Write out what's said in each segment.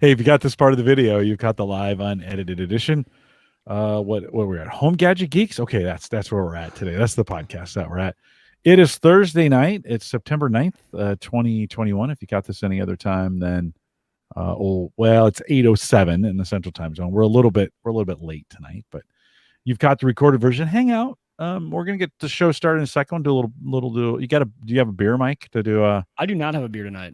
Hey, if you got this part of the video, you caught the live unedited edition. What we're at? Home Gadget Geeks. Okay, that's where we're at today. That's the podcast that we're at. It is Thursday night. It's September 9th, 2021. If you got this any other time, then it's 8:07 in the Central Time Zone. We're a little bit late tonight, but you've got the recorded version. Hang out. We're gonna get the show started in a second. Do a little. Do you have a beer mic to do a? I do not have a beer tonight.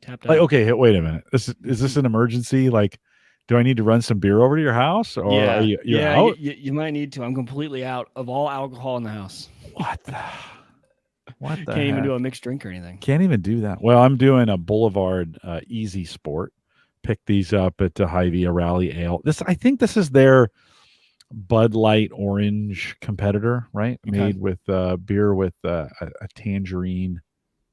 Tapped Like, out. okay, wait a minute. Is this an emergency? Like, do I need to run some beer over to your house, or are you're out? You might need to. I'm completely out of all alcohol in the house. What the? What the? Can't even heck? do a mixed drink or anything. Can't even do that. Well, I'm doing a Boulevard Easy Sport. Picked these up at the Hy-Vee, a Rally Ale. I think this is their Bud Light Orange competitor, right? Okay. Made with beer with a tangerine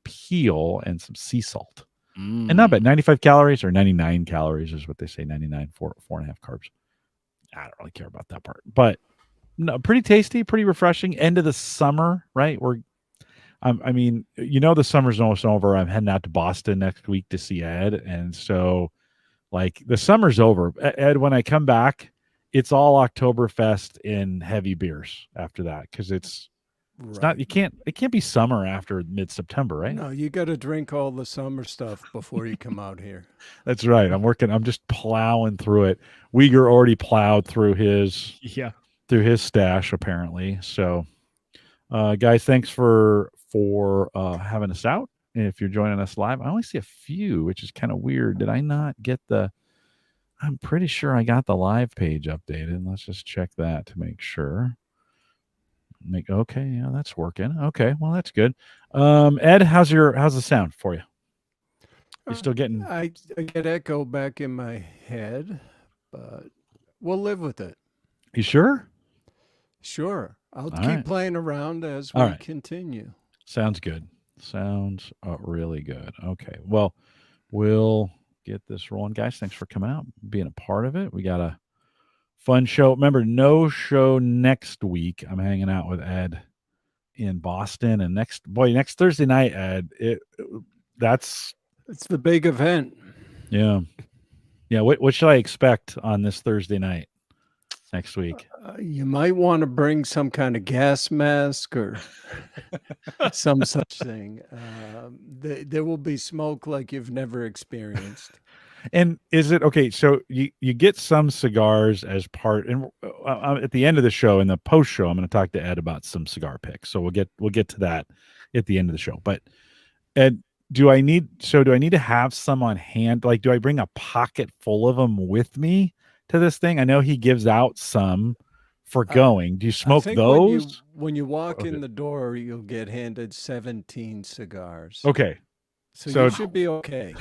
peel and some sea salt. And not bad. 95 calories or 99 calories is what they say. 99, 4.5 carbs. I don't really care about that part. But no, pretty tasty, pretty refreshing. End of the summer, right? The summer's almost over. I'm heading out to Boston next week to see Ed. And so, like, the summer's over. Ed, when I come back, it's all Oktoberfest and heavy beers after that because it's not, it can't be summer after mid-September, right? No, you got to drink all the summer stuff before you come out here. That's right. I'm just plowing through it. Uyghur already plowed through his stash apparently. So, guys, thanks for having us out. And if you're joining us live, I only see a few, which is kind of weird. Did I not get I'm pretty sure I got the live page updated. Let's just check that to make sure. Okay, yeah, that's working. Okay, well, that's good. Ed, how's the sound for you? You still getting? I get echo back in my head, but we'll live with it. You sure? Sure. I'll keep playing around as we continue. Sounds good. Sounds really good. Okay, well, we'll get this rolling, guys. Thanks for coming out, being a part of it. We got a fun show. Remember, no show next week. I'm hanging out with Ed in Boston, and next Thursday night, Ed. It's the big event. Yeah. What should I expect on this Thursday night next week? You might want to bring some kind of gas mask or some such thing. There will be smoke like you've never experienced. And is it okay? So you get some cigars as part, and at the end of the show, in the post show, I'm going to talk to Ed about some cigar picks. So we'll get to that at the end of the show. But Ed, do I need to have some on hand? Like, do I bring a pocket full of them with me to this thing? I know he gives out some for going. Do you smoke those? When you walk in the door, you'll get handed 17 cigars. Okay, so you should be okay.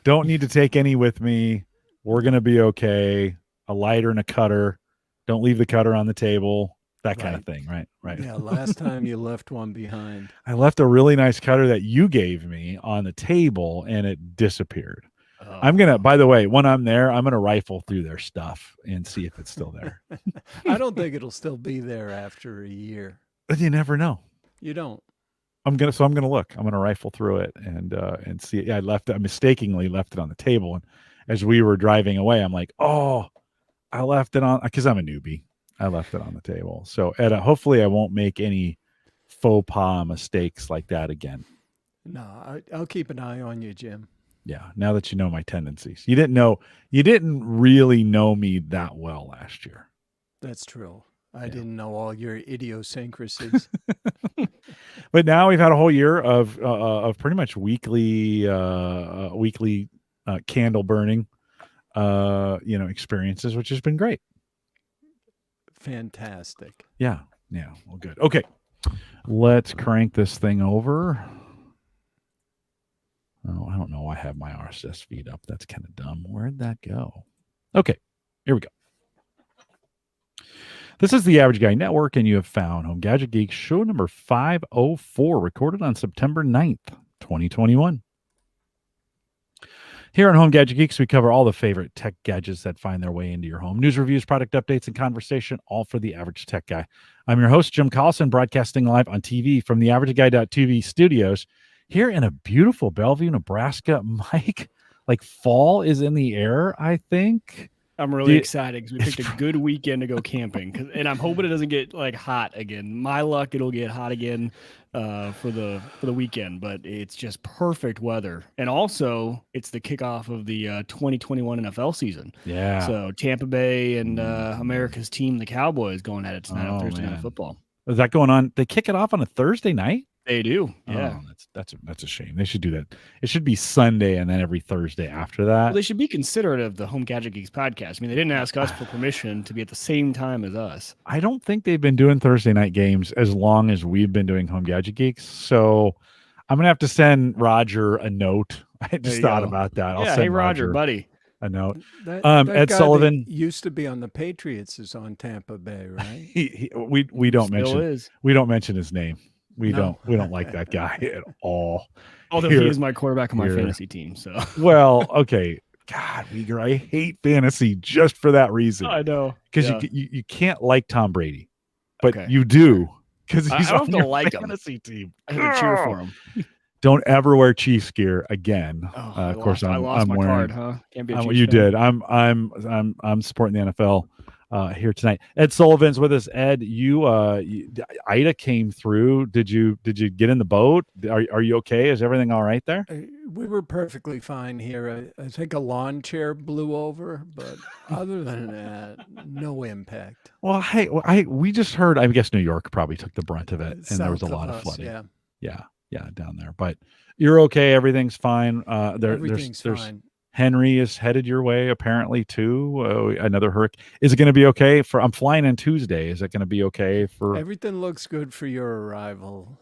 Don't need to take any with me. We're going to be okay. A lighter and a cutter. Don't leave the cutter on the table. That kind of thing, right? Right. Yeah, last time you left one behind. I left a really nice cutter that you gave me on the table, and it disappeared. Oh. By the way, when I'm there, I'm going to rifle through their stuff and see if it's still there. I don't think it'll still be there after a year. But you never know. You don't. I'm gonna look. I'm gonna rifle through it and see. Yeah, I mistakenly left it on the table, and as we were driving away, I'm like, oh, I left it on because I'm a newbie. I left it on the table. So Ed, hopefully I won't make any faux pas mistakes like that again. No, I'll keep an eye on you, Jim. Yeah. Now that you know my tendencies, you didn't really know me that well last year. That's true. I didn't know all your idiosyncrasies. But now we've had a whole year of pretty much weekly candle burning, experiences, which has been great. Fantastic. Yeah. Well, good. Okay, let's crank this thing over. Oh, I don't know why I have my RSS feed up. That's kind of dumb. Where'd that go? Okay, here we go. This is the Average Guy Network, and you have found Home Gadget Geeks show number 504, recorded on September 9th, 2021. Here on Home Gadget Geeks, we cover all the favorite tech gadgets that find their way into your home. News, reviews, product updates, and conversation, all for the average tech guy. I'm your host, Jim Collison, broadcasting live on TV from the AverageGuy.tv studios here in a beautiful Bellevue, Nebraska. Mike, like fall is in the air, I think. I'm really excited because we picked a good weekend to go camping, and I'm hoping it doesn't get like hot again. My luck, it'll get hot again for the weekend, but it's just perfect weather, and also it's the kickoff of the 2021 NFL season. Yeah. So Tampa Bay and America's team, the Cowboys, going at it tonight on Thursday Night Football. Is that going on? They kick it off on a Thursday night? They do, yeah. Oh, that's a shame. They should do that. It should be Sunday and then every Thursday after that. Well, they should be considerate of the Home Gadget Geeks podcast. I mean, they didn't ask us for permission to be at the same time as us. I don't think they've been doing Thursday night games as long as we've been doing Home Gadget Geeks. So I'm gonna have to send Roger a note. I just thought about that. I'll send hey Roger, buddy, a note. That Ed guy Sullivan that used to be on the Patriots is on Tampa Bay, right? we don't mention his name. We don't like that guy at all. Although he is my quarterback on my fantasy team. So well, okay. God, Uyghur, I hate fantasy just for that reason. I know. Because you can't like Tom Brady, but you do because he's on your fantasy team. I have to cheer for him. Don't ever wear Chiefs gear again. Of course, I lost my wearing, card, huh? Can't be a Chiefs you fan. did. I'm supporting the NFL here tonight. Ed Sullivan's with us. Ed, Ida came through. Did you get in the boat? Are you okay? Is everything all right there? We were perfectly fine here. I think a lawn chair blew over, but other than that, no impact. Well, hey, we just heard. I guess New York probably took the brunt of it, and there was a lot of flooding. Yeah, down there. But you're okay. Everything's fine. Everything's fine. Henry is headed your way apparently too. Another hurricane. Is it going to be okay I'm flying in Tuesday. Is it going to be okay for everything? Looks good for your arrival.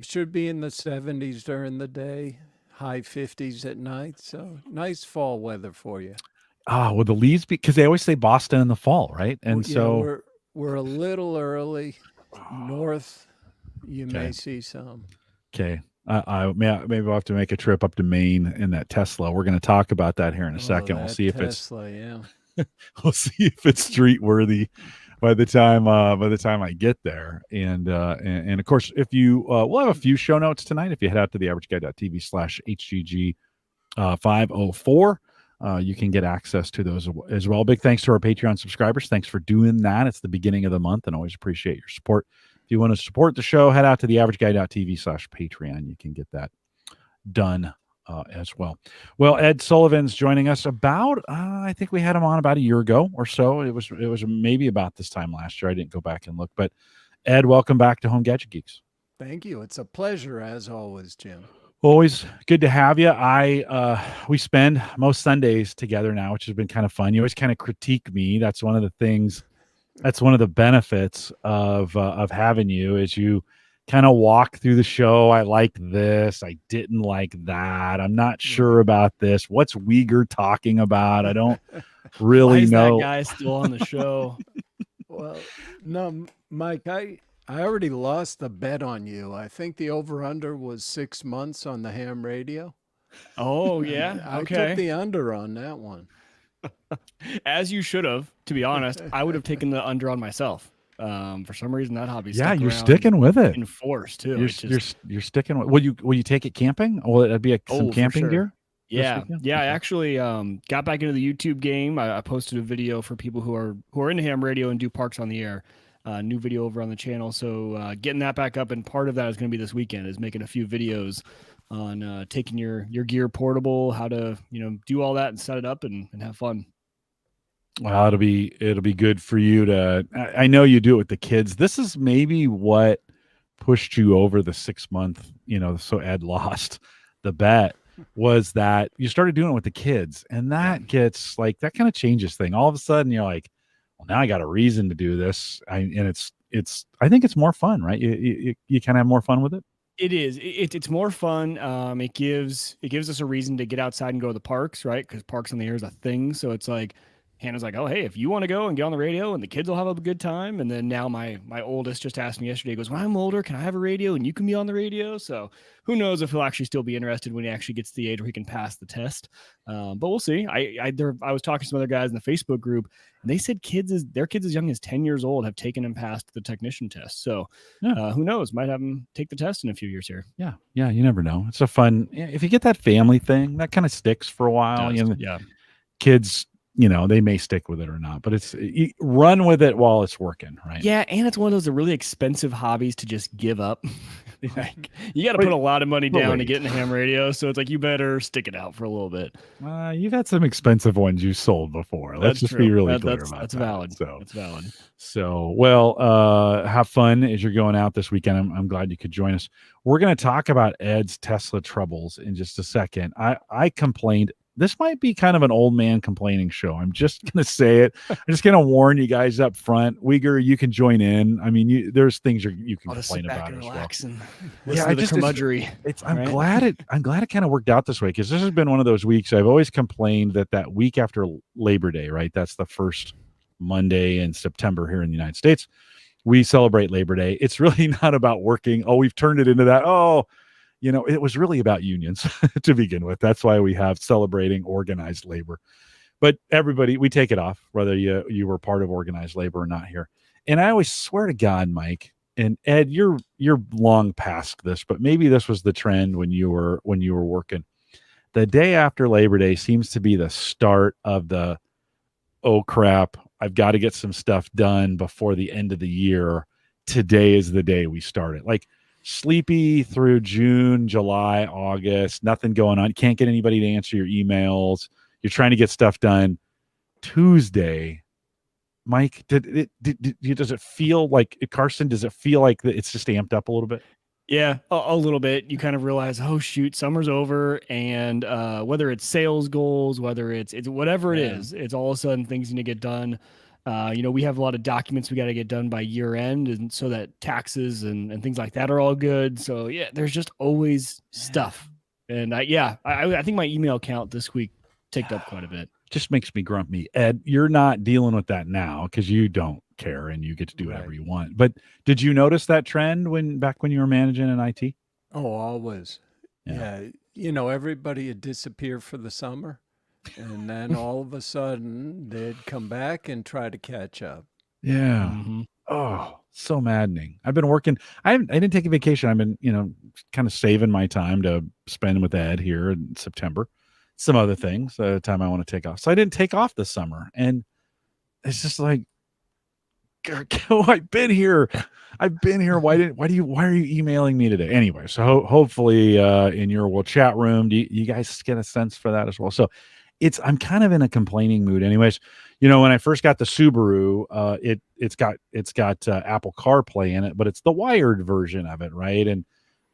Should be in the 70s during the day, high 50s at night. So nice fall weather for you. Will the leaves be, because they always say Boston in the fall, right? And so we're a little early north. You may see some. Okay. Maybe I'll have to make a trip up to Maine in that Tesla. We're going to talk about that here in a second. We'll see if we'll see if it's street worthy by the time I get there. And of course, if you we'll have a few show notes tonight. If you head out to theaverageguy.tv/HGG 504, you can get access to those as well. Big thanks to our Patreon subscribers. Thanks for doing that. It's the beginning of the month, and always appreciate your support. If you want to support the show, head out to theaverageguy.tv/Patreon. You can get that done as well. Well, Ed Sullivan's joining us about, I think we had him on about a year ago or so. It was maybe about this time last year. I didn't go back and look. But Ed, welcome back to Home Gadget Geeks. Thank you. It's a pleasure as always, Jim. Always good to have you. We spend most Sundays together now, which has been kind of fun. You always kind of critique me. That's one of the things. That's one of the benefits of having you, is you kind of walk through the show. I like this. I didn't like that. I'm not sure about this. What's Uyghur talking about? I don't really know. That guy still on the show? Well, no, Mike, I already lost the bet on you. I think the over-under was 6 months on the ham radio. Oh, yeah? I Okay. took the under on that one. As you should have, to be honest. I would have taken the under on myself. For some reason, that hobby. Yeah, you're sticking with it. In force too. You're sticking with. Will you take it camping? Will it be some camping gear? Yeah. I actually got back into the YouTube game. I posted a video for people who are into ham radio and do parks on the air. New video over on the channel. So getting that back up, and part of that is going to be this weekend, is making a few videos on taking your gear portable, how to do all that and set it up and have fun. Well, it'll be good for you to. I know you do it with the kids. This is maybe what pushed you over the 6 month. So Ed lost the bet, was that you started doing it with the kids, and that gets like, that kind of changes thing. All of a sudden, you're like, well, now I got a reason to do this, and it's. I think it's more fun, right? You kind of have more fun with it. It is. It's more fun. It gives us a reason to get outside and go to the parks, right? Because parks on the air is a thing. So it's like, Hannah's like, oh, hey, if you want to go and get on the radio and the kids will have a good time. And then now my oldest just asked me yesterday, he goes, when I'm older, can I have a radio and you can be on the radio? So who knows if he'll actually still be interested when he actually gets to the age where he can pass the test. But we'll see. I was talking to some other guys in the Facebook group, and they said their kids as young as 10 years old have taken and passed the technician test. So who knows? Might have them take the test in a few years here. Yeah. Yeah. You never know. It's a fun, if you get that family thing, that kind of sticks for a while. Yeah. Kids, they may stick with it or not, but run with it while it's working, right? Yeah, and it's one of those really expensive hobbies to just give up. Like, you got to put a lot of money down to get in a ham radio, so it's like you better stick it out for a little bit. You've had some expensive ones you sold before. Let's just be really clear about that. That's valid. So that's valid. So, well, have fun as you're going out this weekend. I'm glad you could join us. We're going to talk about Ed's Tesla troubles in just a second. I complained. This might be kind of an old man complaining show. I'm just going to say it. I'm just going to warn you guys up front. Uyghur, you can join in. I mean, there's things you can complain about as well. And listen to the curmudgery. I'm glad it kind of worked out this way, because this has been one of those weeks. I've always complained that week after Labor Day, right? That's the first Monday in September here in the United States. We celebrate Labor Day. It's really not about working. Oh, we've turned it into that. Oh, it was really about unions to begin with. That's why we have celebrating organized labor. But everybody, we take it off, whether you were part of organized labor or not here. And I always swear to God, Mike and Ed, you're long past this, but maybe this was the trend when you were working. The day after Labor Day seems to be the start of the, oh crap, I've got to get some stuff done before the end of the year. Today is the day we start it. Like, sleepy through June, July, August, nothing going on. Can't get anybody to answer your emails. You're trying to get stuff done. Tuesday, Mike, does it feel like, Carson, does it feel like it's just amped up a little bit? Yeah, a little bit. You kind of realize, oh shoot, summer's over, and whether it's sales goals, whether it's whatever it is, it's all of a sudden things need to get done. We have a lot of documents we got to get done by year end, and so that taxes and things like that are all good. So yeah, there's just always stuff. And I think my email count this week ticked up quite a bit. Just makes me grumpy. Ed, you're not dealing with that now because you don't care and you get to do whatever you want. But did you notice that trend back when you were managing in IT? Oh, always. Yeah. Everybody would disappear for the summer. And then all of a sudden they'd come back and try to catch up. Yeah. Mm-hmm. Oh, so maddening. I've been working. I didn't take a vacation. I've been, kind of saving my time to spend with Ed here in September. Some other things, the time I want to take off. So I didn't take off this summer. And it's just like, I've been here. Why are you emailing me today? Anyway, so hopefully in your chat room, you guys get a sense for that as well. So I'm kind of in a complaining mood anyways. When I first got the Subaru, it's got Apple CarPlay in it, but it's the wired version of it, right? And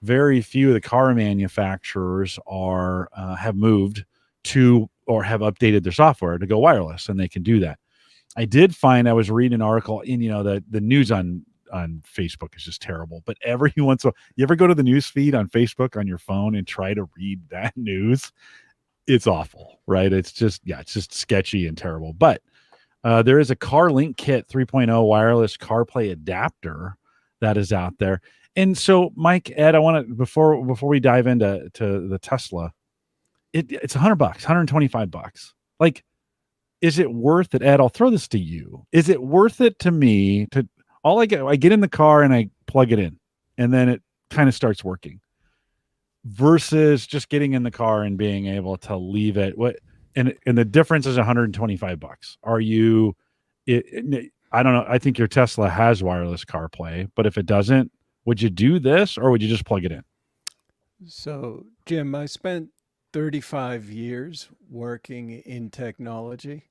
very few of the car manufacturers have moved to or have updated their software to go wireless, and they can do that. I did find, I was reading an article in, the news on Facebook is just terrible, but every once in a while, you ever go to the news feed on Facebook on your phone and try to read that news? It's awful, right? It's just sketchy and terrible. But there is a CarLink Kit 3.0 wireless CarPlay adapter that is out there. And so, Mike, Ed, I want to, before we dive into the Tesla, it's $100, $125. Like, is it worth it, Ed? I'll throw this to you. Is it worth it to me I get in the car and I plug it in, and then it kind of starts working, versus just getting in the car and being able to leave it? And the difference is $125. I don't know. I think your Tesla has wireless CarPlay, but if it doesn't, would you do this, or would you just plug it in? So, Jim, I spent 35 years working in technology.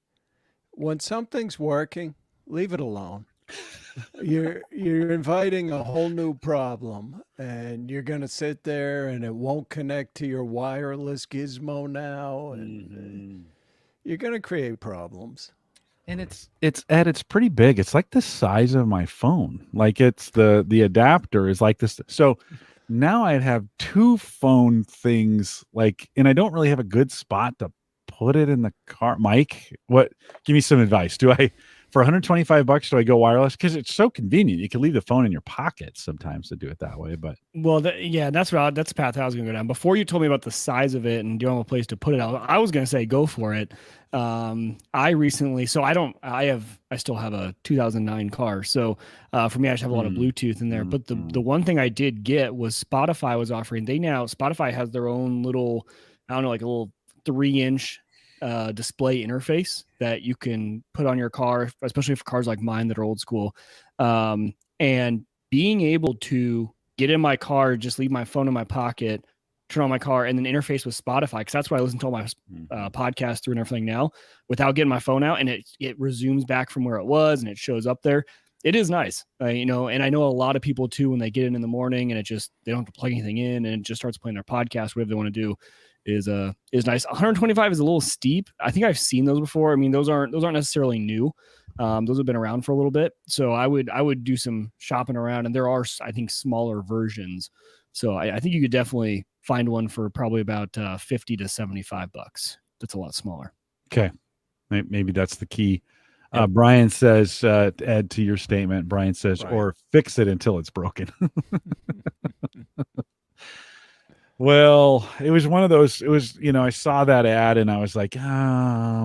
When something's working, leave it alone. You're inviting a whole new problem, and you're going to sit there and it won't connect to your wireless gizmo now, and you're going to create problems. And it's pretty big. It's like the size of my phone. Like, it's the adapter is like this. So now I'd have two phone things, and I don't really have a good spot to put it in the car? Mike, give me some advice. Do I, for $125, do I go wireless? Because it's so convenient. You can leave the phone in your pocket sometimes to do it that way. But well, that's the path I was going to go down. Before you told me about the size of it and do you have a place to put it, I was going to say go for it. I recently, so I still have a 2009 car. So for me, I just have a lot of Bluetooth in there. But the one thing I did get was Spotify was offering. Spotify has their own little, I don't know, like a little 3-inch display interface that you can put on your car, especially for cars like mine that are old school. And being able to get in my car, just leave my phone in my pocket, turn on my car, and then interface with Spotify, because that's what I listen to all my podcasts through and everything now, without getting my phone out, and it resumes back from where it was, and it shows up there. It is nice, and I know a lot of people too, when they get in the morning and they don't have to plug anything in, and it just starts playing their podcast, whatever they want to do, is nice. 125 is a little steep. I think I've seen those before. I mean, those aren't necessarily new. Those have been around for a little bit. So I would do some shopping around, and there are, I think, smaller versions. So I think you could definitely find one for probably about $50 to $75. That's a lot smaller. Okay. Maybe that's the key. Brian says, to add to your statement, Brian says, or fix it until it's broken. Well, it was one of those, I saw that ad and I was like,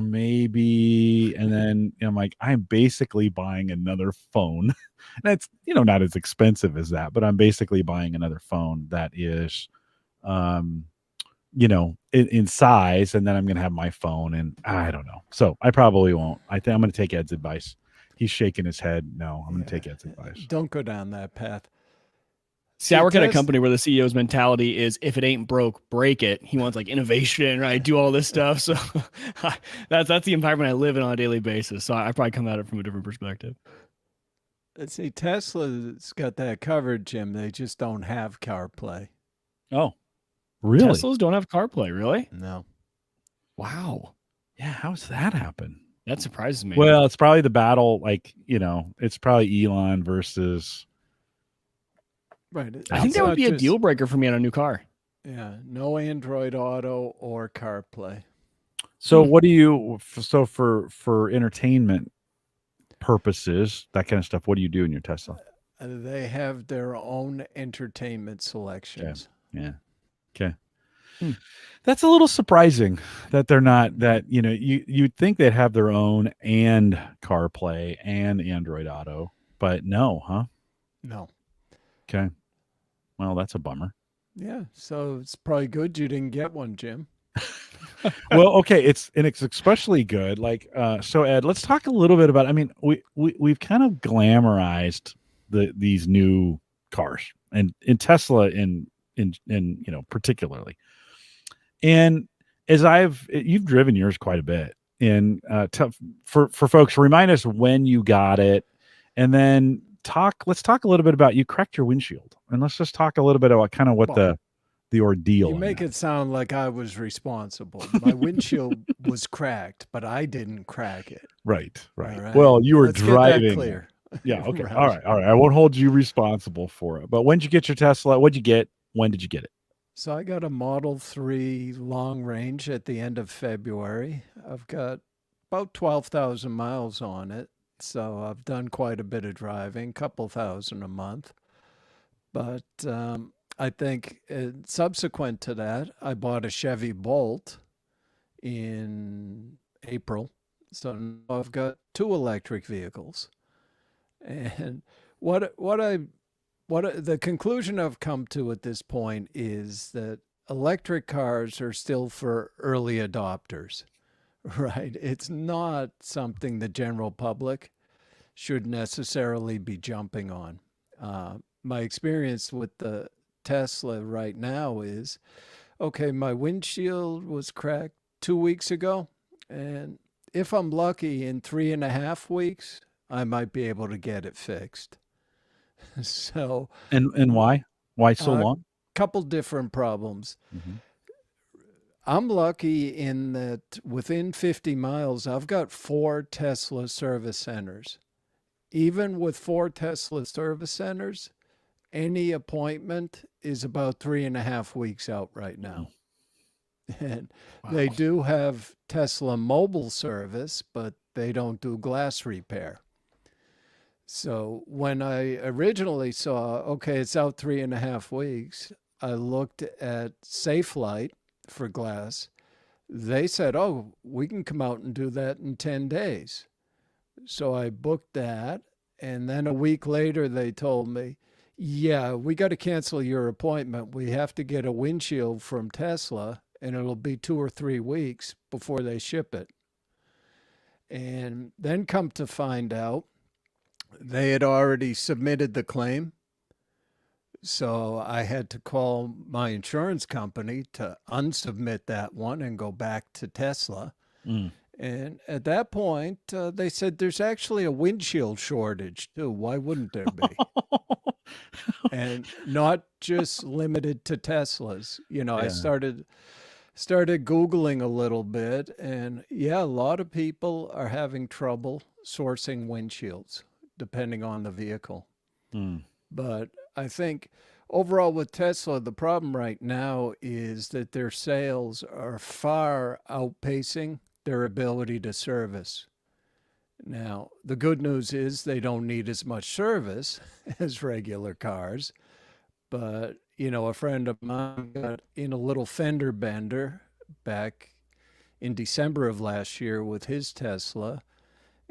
maybe. And then I'm like, I'm basically buying another phone. That's, not as expensive as that, but I'm basically buying another phone that is, in size. And then I'm going to have my phone, and I don't know. So I probably won't. I think I'm going to take Ed's advice. He's shaking his head. No, I'm going to take Ed's advice. Don't go down that path. See, I work at a company where the CEO's mentality is, if it ain't broke, break it. He wants like innovation, right? Do all this stuff. So that's the environment I live in on a daily basis. So I probably come at it from a different perspective. Let's see, Tesla's got that covered, Jim. They just don't have CarPlay. Oh, really? Teslas don't have CarPlay, really? No. Wow. Yeah, how's that happen? That surprises me. Well, it's probably the battle, it's probably Elon versus... Right. I think that would be a deal breaker for me on a new car. Yeah. No Android Auto or CarPlay. So what do you, for entertainment purposes, that kind of stuff, what do you do in your Tesla? They have their own entertainment selections. Yeah. Okay. That's a little surprising that they're not, that, you'd think they'd have their own and CarPlay and Android Auto, but no, huh? No. Okay. Well, that's a bummer. Yeah. So it's probably good you didn't get one, Jim. Well, okay. It's especially good. So Ed, let's talk a little bit about, we've kind of glamorized these new cars, and in Tesla in particularly. And as you've driven yours quite a bit, and for folks, remind us when you got it, and then let's talk a little bit about, you cracked your windshield, and let's just talk a little bit about kind of what the ordeal. You make it sound like I was responsible. My windshield was cracked, but I didn't crack it. Right. Right. Well, you were Let's driving. get that clear. Yeah. Okay. Right. All right. I won't hold you responsible for it. But when did you get your Tesla? What'd you get? When did you get it? So I got a Model 3 long range at the end of February. I've got about 12,000 miles on it. So I've done quite a bit of driving, couple thousand a month. But I think subsequent to that, I bought a Chevy Bolt in April. So now I've got 2 electric vehicles. And the conclusion I've come to at this point is that electric cars are still for early adopters. Right. It's not something the general public should necessarily be jumping on. My experience with the Tesla right now is, okay, my windshield was cracked 2 weeks ago. And if I'm lucky, in 3.5 weeks, I might be able to get it fixed. So. And why? Why so long? Couple different problems. Mm-hmm. I'm lucky in that within 50 miles, I've got 4 Tesla service centers. Even with 4 Tesla service centers, any appointment is about 3.5 weeks out right now. And they do have Tesla mobile service, but they don't do glass repair. So when I originally saw, okay, it's out 3.5 weeks, I looked at SafeLight for glass. They said, oh, we can come out and do that in 10 days. So I booked that. And then a week later, they told me, yeah, we got to cancel your appointment. We have to get a windshield from Tesla, and it'll be 2 or 3 weeks before they ship it. And then come to find out, they had already submitted the claim. So I had to call my insurance company to unsubmit that one and go back to Tesla. Mm. And at that point, they said there's actually a windshield shortage too. Why wouldn't there be? And not just limited to Teslas. You know, I started Googling a little bit, and yeah, a lot of people are having trouble sourcing windshields, depending on the vehicle. Mm. But I think overall with Tesla, the problem right now is that their sales are far outpacing their ability to service. Now, the good news is they don't need as much service as regular cars. But, you know, a friend of mine got in a little fender bender back in December of last year with his Tesla.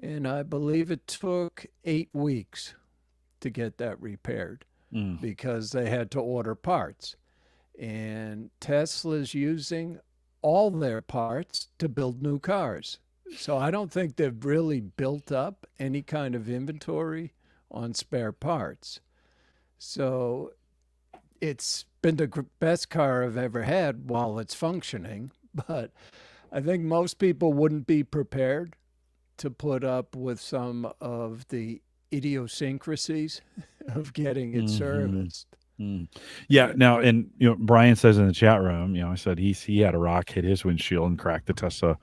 And I believe it took 8 weeks to get that repaired because they had to order parts. And Tesla's using all their parts to build new cars. So I don't think they've really built up any kind of inventory on spare parts. So it's been the best car I've ever had while it's functioning. But I think most people wouldn't be prepared to put up with some of the idiosyncrasies of getting it serviced. Yeah. Now, and you know, Brian says in the chat room, you know, I said he had a rock hit his windshield and cracked the Tesla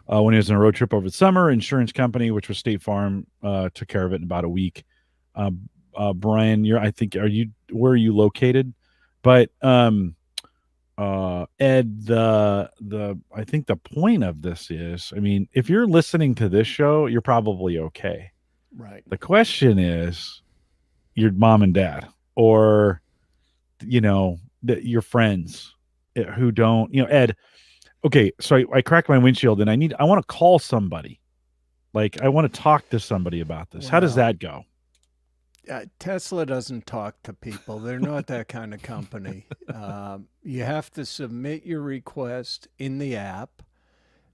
when he was on a road trip over the summer. Insurance company, which was State Farm, took care of it in about a week. Brian, where are you located? But Ed, I think the point of this is, I mean, if you're listening to this show, you're probably okay. Right. The question is your mom and dad, or you know, your friends who don't, you know, Ed. Okay, so I cracked my windshield and I want to call somebody. Like, I want to talk to somebody about this. How does that go? Tesla doesn't talk to people. They're not that kind of company. You have to submit your request in the app.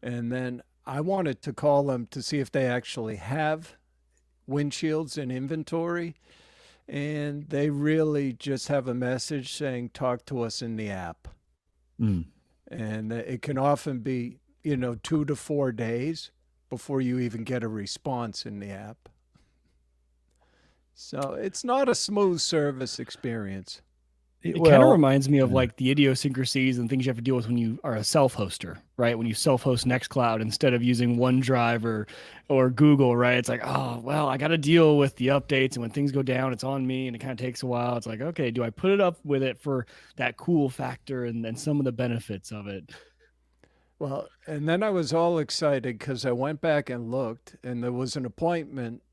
And then I wanted to call them to see if they actually have windshields in inventory. And they really just have a message saying, talk to us in the app. And it can often be, you know, 2 to 4 days before you even get a response in the app. So it's not a smooth service experience. It kind of reminds me of like the idiosyncrasies and things you have to deal with when you are a self-hoster, right? When you self-host Nextcloud instead of using OneDrive or Google, right? It's like, oh, well, I got to deal with the updates, and when things go down, it's on me, and it kind of takes a while. It's like, okay, do I put it up with it for that cool factor and some of the benefits of it? Well, and then I was all excited because I went back and looked, and there was an appointment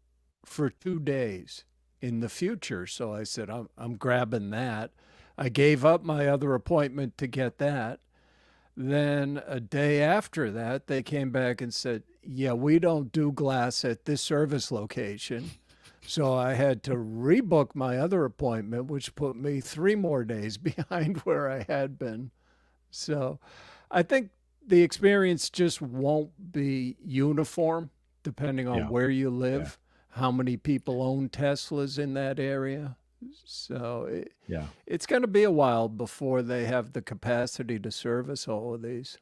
for 2 days in the future. So I said, I'm grabbing that. I gave up my other appointment to get that. Then a day after that, they came back and said, yeah, we don't do glass at this service location. So I had to rebook my other appointment, which put me 3 more days behind where I had been. So I think the experience just won't be uniform depending on where you live, how many people own Teslas in that area. So it's going to be a while before they have the capacity to service all of these.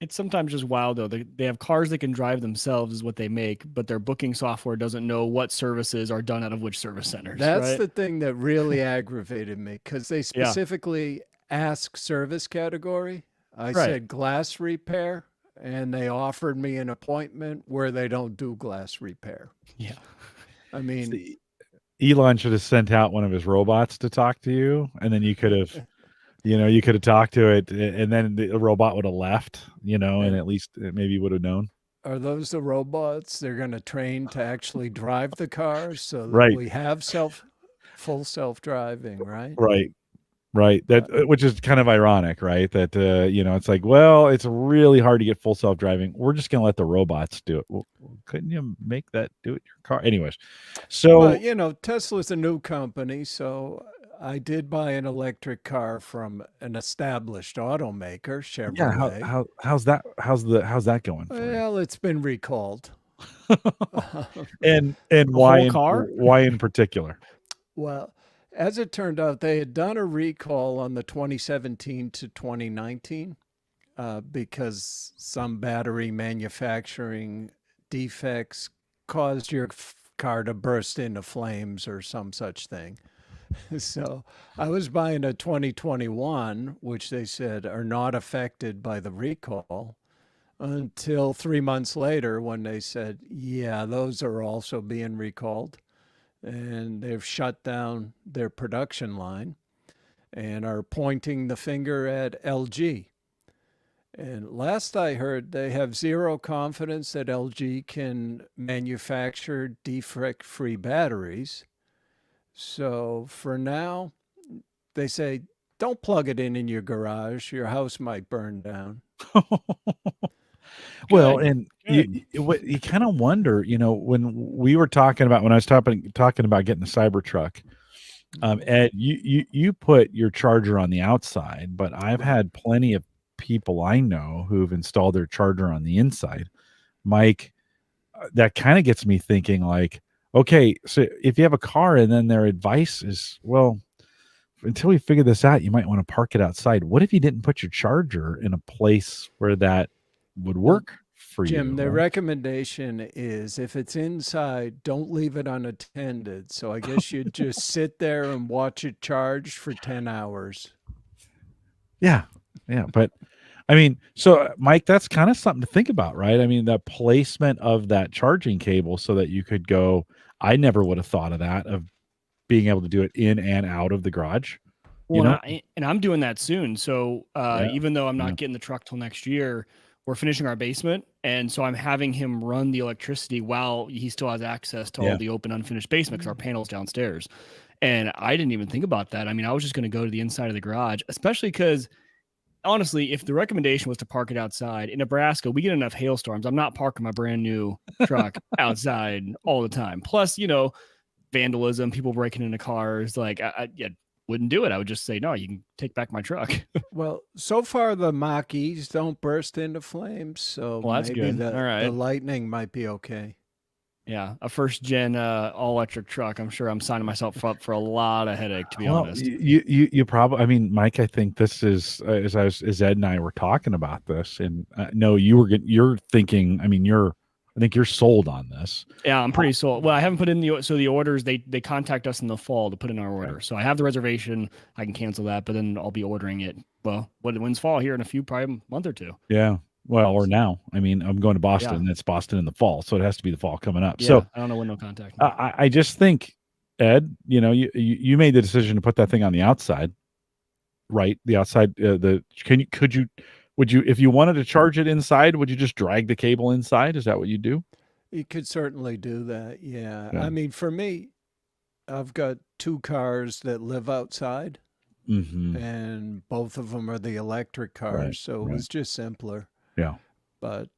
It's sometimes just wild, though. They have cars that can drive themselves is what they make, but their booking software doesn't know what services are done out of which service centers. That's the thing that really aggravated me, because they specifically ask service category. I said glass repair, and they offered me an appointment where they don't do glass repair. Yeah. I mean, Elon should have sent out one of his robots to talk to you, and then you could have You could have talked to it, and then the robot would have left. And Yeah. at least it maybe would have known. Are those the robots they're going to train to actually drive the cars so that Right, we have full self-driving, right? right, right. That But which is kind of ironic, right? That it's like, well, it's really hard to get full self driving. We're just going to let the robots do it. Well, couldn't you make that do it in your car? Anyways, so Tesla's a new company, so I did buy an electric car from an established automaker, yeah, Chevrolet. how's that? How's that going for you? Well, it's been recalled. And The why whole car? why in particular? Well, as it turned out, they had done a recall on the 2017 to 2019 because some battery manufacturing defects caused your car to burst into flames or some such thing. So I was buying a 2021, which they said are not affected by the recall, until 3 months later when they said, yeah, those are also being recalled. And they've shut down their production line and are pointing the finger at LG. And last I heard, they have zero confidence that LG can manufacture defect-free batteries. So for now, they say, don't plug it in your garage. Your house might burn down. Well, Good, and good. you kind of wonder, when we were talking about when I was talking about getting the Cybertruck, Ed, you put your charger on the outside, but I've Right. had plenty of people I know who've installed their charger on the inside. Mike, that kind of gets me thinking like, okay, so if you have a car and then their advice is, well, until we figure this out, you might want to park it outside. What if you didn't put your charger in a place where that would Well, work for Jim, you? their Right? recommendation is if it's inside, don't leave it unattended. So I guess you'd just sit there and watch it charge for 10 hours. Yeah. Yeah. But I mean, so Mike, that's kind of something to think about, right? I mean, the placement of that charging cable so that you could go, I never would have thought of that, of being able to do it in and out of the garage, you Well, know? and I'm doing that soon. So Yeah. even though I'm Yeah. not getting the truck till next year, we're finishing our basement, and so I'm having him run the electricity while he still has access to all Yeah. the open unfinished basement because our panel's downstairs. And I didn't even think about that. I mean, I was just going to go to the inside of the garage, especially because honestly, if the recommendation was to park it outside in Nebraska, we get enough hailstorms. I'm not parking my brand new truck outside all the time. Plus, vandalism, people breaking into cars. Like I wouldn't do it. I would just say, no, you can take back my truck. Well, so far the Mach-E's don't burst into flames, so Well, that's maybe good. All right. the Lightning might be okay. Yeah, a first gen all electric truck. I'm sure I'm signing myself up for a lot of headache, to be Well, honest. you probably, I mean, Mike, I think this is, as Ed and I were talking about this, and no, you're thinking, I mean, I think you're sold on this. Yeah, I'm pretty sold. Well, I haven't put in the orders. They contact us in the fall to put in our order. Okay. So I have the reservation. I can cancel that, but then I'll be ordering it. Well, when's fall here in probably a month or two. Yeah. Well, or now, I mean, I'm going to Boston. Yeah. And it's Boston in the fall, so it has to be the fall coming up. Yeah, So I don't know when they'll contact me. I just think, Ed, you made the decision to put that thing on the outside, right? The outside, would you, if you wanted to charge it inside, would you just drag the cable inside? Is that what you do? You could certainly do that. Yeah. Yeah. I mean, for me, I've got two cars that live outside, Mm-hmm. and both of them are the electric cars. Right, So it right. was just simpler. Yeah. But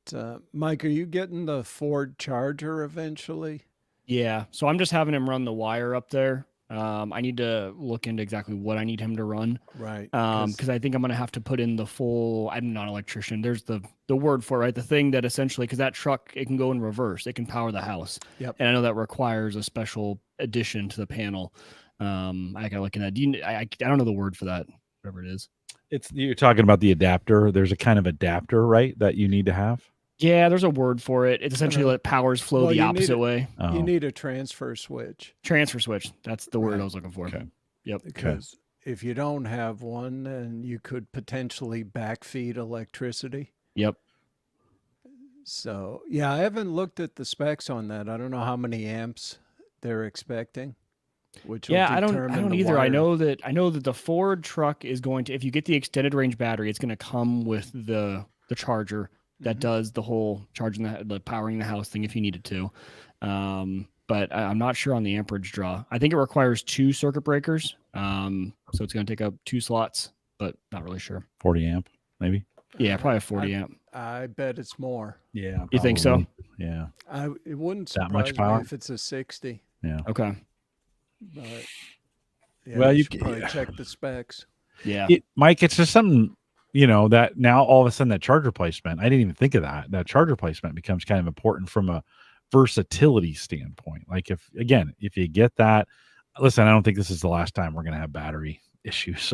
Mike, are you getting the Ford Charger eventually? Yeah, so I'm just having him run the wire up there. I need to look into exactly what I need him to run. Right. Because I think I'm gonna have to put in the full. I'm not an electrician. There's the word for it, right? The thing that essentially, because that truck, it can go in reverse. It can power the house. Yep. And I know that requires a special addition to the panel. I gotta look in that. I don't know the word for that. Whatever it is. You're talking about the adapter. There's a kind of adapter, right, that you need to have. Yeah, there's a word for it. It's essentially let powers flow well, the you need opposite it- way. Oh, You need a transfer switch Transfer switch. That's the word Right. I was looking for. Okay. Yep. because if you don't have one, then you could potentially backfeed electricity. Yep. So, yeah, I haven't looked at the specs on that. I don't know how many amps they're expecting. which Yeah, will I determine don't the either. I wiring. know that the Ford truck is going to, if you get the extended range battery, it's going to come with the charger that does the whole charging the powering the house thing if you needed to. But I'm not sure on the amperage draw. I think it requires 2 circuit breakers. So it's going to take up 2 slots, but not really sure. 40 amp, maybe. Yeah, probably a 40 amp. I bet it's more. Yeah, You think so? Yeah, It wouldn't that much surprise me power. if it's a 60. Yeah. Okay. But yeah, Well, you you should probably check the specs. Yeah. Mike, it's just something, that now all of a sudden that charger placement, I didn't even think of that. That charger placement becomes kind of important from a versatility standpoint. Like if you get that, listen, I don't think this is the last time we're going to have battery issues.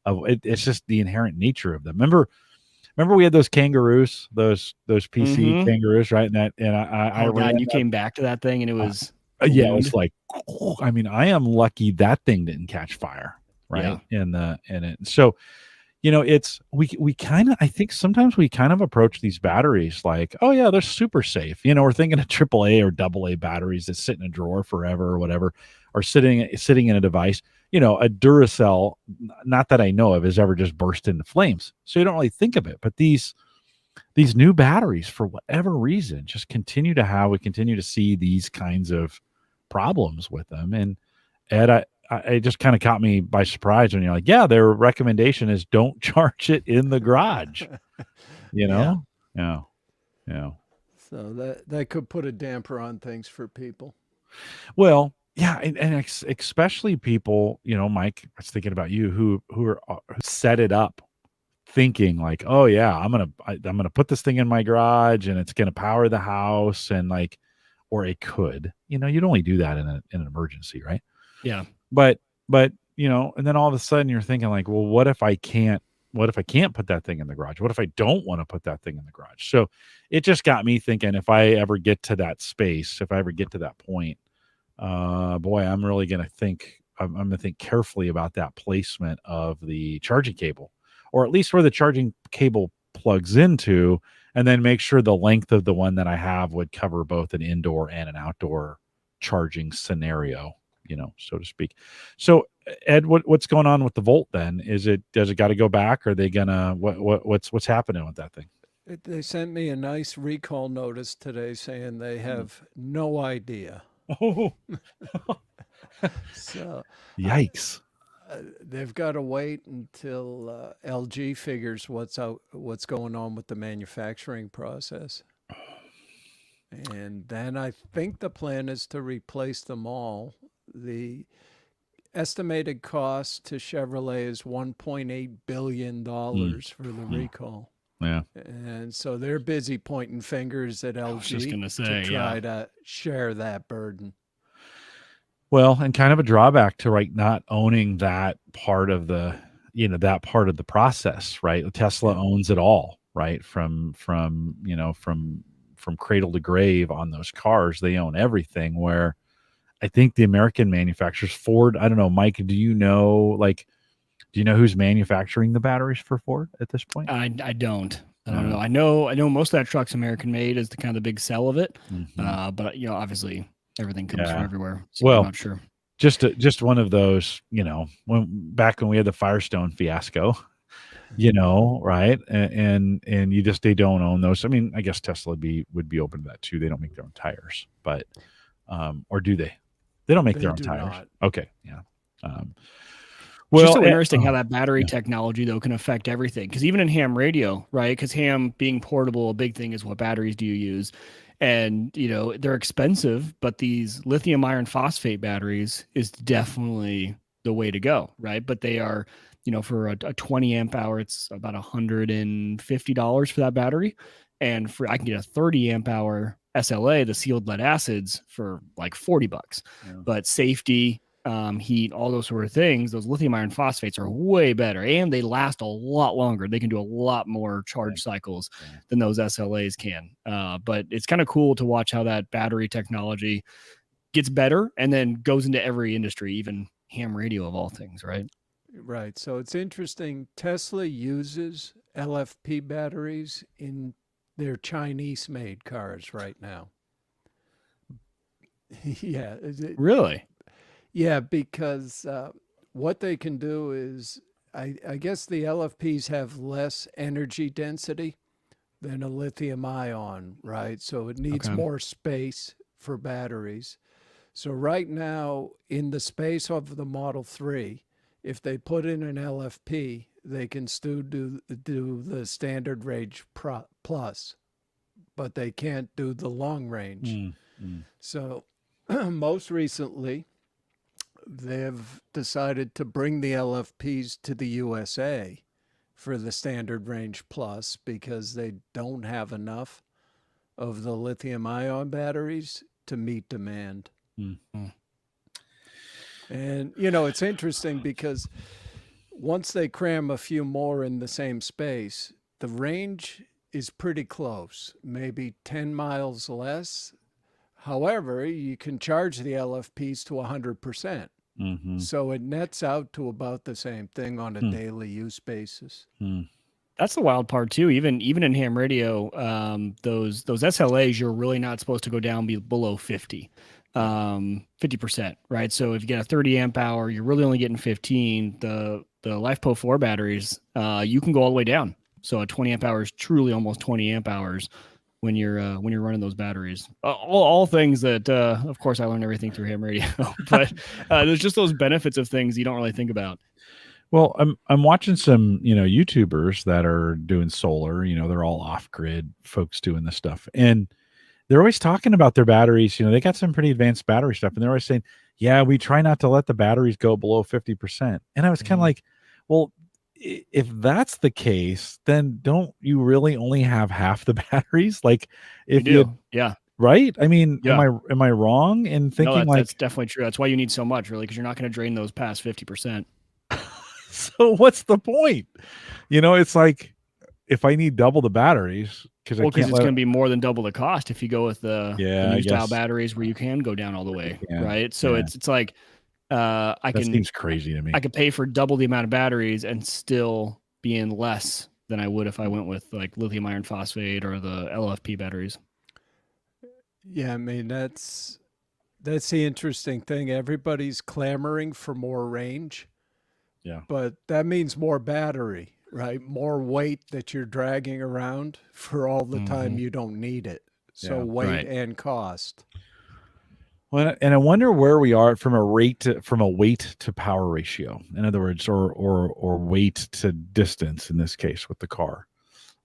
It's just the inherent nature of them. Remember we had those kangaroos, those PC kangaroos, right? And I God, ran you came back to that thing and it was yeah, it was like, I mean, I am lucky that thing didn't catch fire, right? Yeah. So, it's we kind of, I think sometimes we kind of approach these batteries like, oh yeah, they're super safe. We're thinking of AAA or AA batteries that sit in a drawer forever or whatever, or sitting in a device. A Duracell, not that I know of, has ever just burst into flames. So you don't really think of it, but these new batteries, for whatever reason, just continue to see these kinds of problems with them. And Ed, it just kind of caught me by surprise when you're like, yeah, their recommendation is don't charge it in the garage. Yeah. So that could put a damper on things for people. Well, yeah, and especially people, Mike, I was thinking about you who are who set it up thinking like, oh yeah, I'm gonna put this thing in my garage and it's gonna power the house, and like, or it could, you'd only do that in an emergency, right? Yeah. But and then all of a sudden you're thinking like, well, what if I can't put that thing in the garage? What if I don't want to put that thing in the garage? So it just got me thinking, if I ever get to that space, if I ever get to that point, boy, I'm really gonna think. I'm gonna think carefully about that placement of the charging cable, or at least where the charging cable plugs into, and then make sure the length of the one that I have would cover both an indoor and an outdoor charging scenario, so to speak. So Ed, what's going on with the Volt then? Does it got to go back? Or are they gonna, what's happening with that thing? They sent me a nice recall notice today saying they have no idea. Oh, So yikes. They've got to wait until LG figures what's going on with the manufacturing process. And then I think the plan is to replace them all. The estimated cost to Chevrolet is $1.8 billion for the recall. Yeah. And so they're busy pointing fingers at LG just gonna say, to try to share that burden. Well, and kind of a drawback to not owning that part of the, process, right? Tesla owns it all, right? From cradle to grave on those cars, they own everything. Where I think the American manufacturers, Ford, I don't know, Mike, do you know who's manufacturing the batteries for Ford at this point? I don't know. I know most of that truck's American made is the kind of the big sell of it. But obviously everything comes from everywhere. So well, I'm not sure. Just one of those, back when we had the Firestone fiasco, right? And they don't own those. I mean, I guess Tesla would be open to that too. They don't make their own tires, but or do they? They don't make their own tires. Not. Okay, yeah. Well, it's just so interesting how that battery technology though can affect everything. Because even in ham radio, right? Because ham being portable, a big thing is what batteries do you use? And they're expensive, but these lithium iron phosphate batteries is definitely the way to go, right? But they are, for a 20 amp hour, it's about $150 for that battery, and I can get a 30 amp hour SLA, the sealed lead acids, for like $40. Yeah. But safety, heat, all those sort of things, those lithium iron phosphates are way better, and they last a lot longer. They can do a lot more charge cycles than those SLAs can. But it's kind of cool to watch how that battery technology gets better and then goes into every industry, even ham radio of all things, right? Right. So it's interesting. Tesla uses LFP batteries in their Chinese-made cars right now. Yeah. Really? Yeah, because what they can do is, I guess the LFPs have less energy density than a lithium ion, right? So it needs Okay. more space for batteries. So right now, in the space of the Model 3, if they put in an LFP, they can still do the standard range plus, but they can't do the long range. So most recently, they've decided to bring the LFPs to the USA for the standard range plus because they don't have enough of the lithium ion batteries to meet demand. And, it's interesting because once they cram a few more in the same space, the range is pretty close, maybe 10 miles less. However, you can charge the LFPs to 100%. So it nets out to about the same thing on a daily use basis. That's the wild part too. Even in ham radio, those SLAs, you're really not supposed to go down below 50%, right? So if you get a 30 amp hour, you're really only getting 15. The LiFePO4 batteries, you can go all the way down. So a 20 amp hour is truly almost 20 amp hours when you're running those batteries. All things that, of course, I learned everything through ham radio, but there's just those benefits of things you don't really think about. Well, I'm watching some, YouTubers that are doing solar, they're all off grid folks doing this stuff. And they're always talking about their batteries. They got some pretty advanced battery stuff. And they're always saying, yeah, we try not to let the batteries go below 50%. And I was kind of like, well, if that's the case, then don't you really only have half the batteries? Like if you yeah. Right? I mean, Yeah. am I wrong in thinking that's definitely true. That's why you need so much, really, because you're not going to drain those past 50%. So what's the point? It's like if I need double the batteries because it's going to be more than double the cost if you go with the new style batteries where you can go down all the way, right? So it's like seems crazy to me. I could pay for double the amount of batteries and still be in less than I would if I went with like lithium iron phosphate or the LFP batteries. Yeah, I mean that's the interesting thing. Everybody's clamoring for more range. Yeah. But that means more battery, right? More weight that you're dragging around for all the time you don't need it. So weight and cost. Well, and I wonder where we are from a weight to power ratio. In other words, or weight to distance in this case with the car.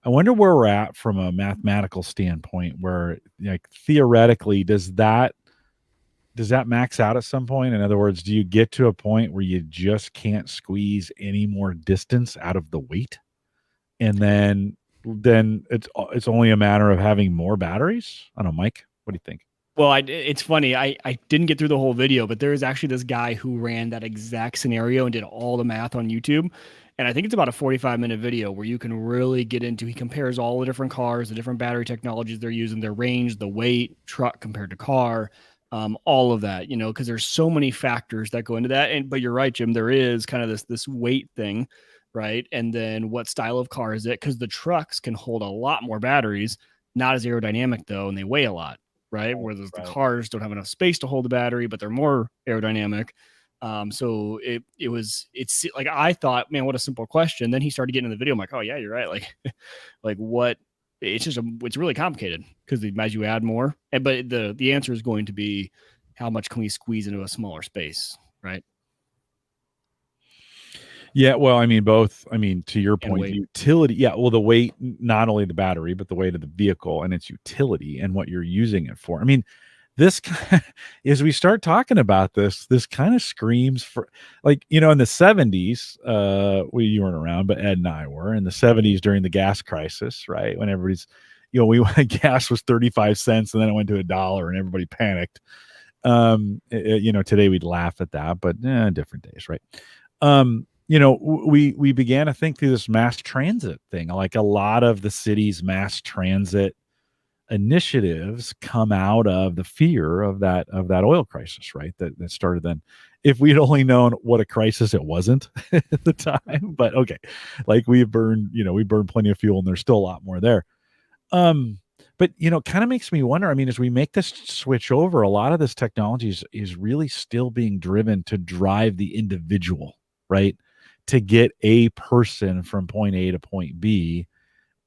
I wonder where we're at from a mathematical standpoint where like theoretically does that max out at some point? In other words, do you get to a point where you just can't squeeze any more distance out of the weight? And then it's only a matter of having more batteries? I don't know, Mike, what do you think? Well, it's funny. I didn't get through the whole video, but there is actually this guy who ran that exact scenario and did all the math on YouTube. And I think it's about a 45-minute video where you can really get into, he compares all the different cars, the different battery technologies they're using, their range, the weight, truck compared to car. All of that, because there's so many factors that go into that. But you're right, Jim, there is kind of this weight thing, right? And then what style of car is it? Because the trucks can hold a lot more batteries, not as aerodynamic though, and they weigh a lot, right? Whereas the cars don't have enough space to hold the battery, but they're more aerodynamic. So it's like, I thought, man, what a simple question. Then he started getting in the video. I'm like, oh yeah, you're right. Like what? It's really complicated because as you add more, but the answer is going to be how much can we squeeze into a smaller space, right? Yeah, well, I mean, both. I mean, to your point, the utility. Yeah, well, the weight, not only the battery, but the weight of the vehicle and its utility and what you're using it for. I mean, this, as we start talking about this kind of screams for, like, in the 70s, you weren't around, but Ed and I were in the 70s during the gas crisis, right? When everybody's, gas was 35 cents and then it went to $1 and everybody panicked. Today we'd laugh at that, but different days, right? We began to think through this mass transit thing. Like a lot of the city's mass transit initiatives come out of the fear of that oil crisis, right? That started then. If we'd only known what a crisis it wasn't at the time, but okay, like we burned plenty of fuel and there's still a lot more there. But kind of makes me wonder. I mean, as we make this switch over, a lot of this technology is really still being driven to drive the individual, right? To get a person from point A to point B.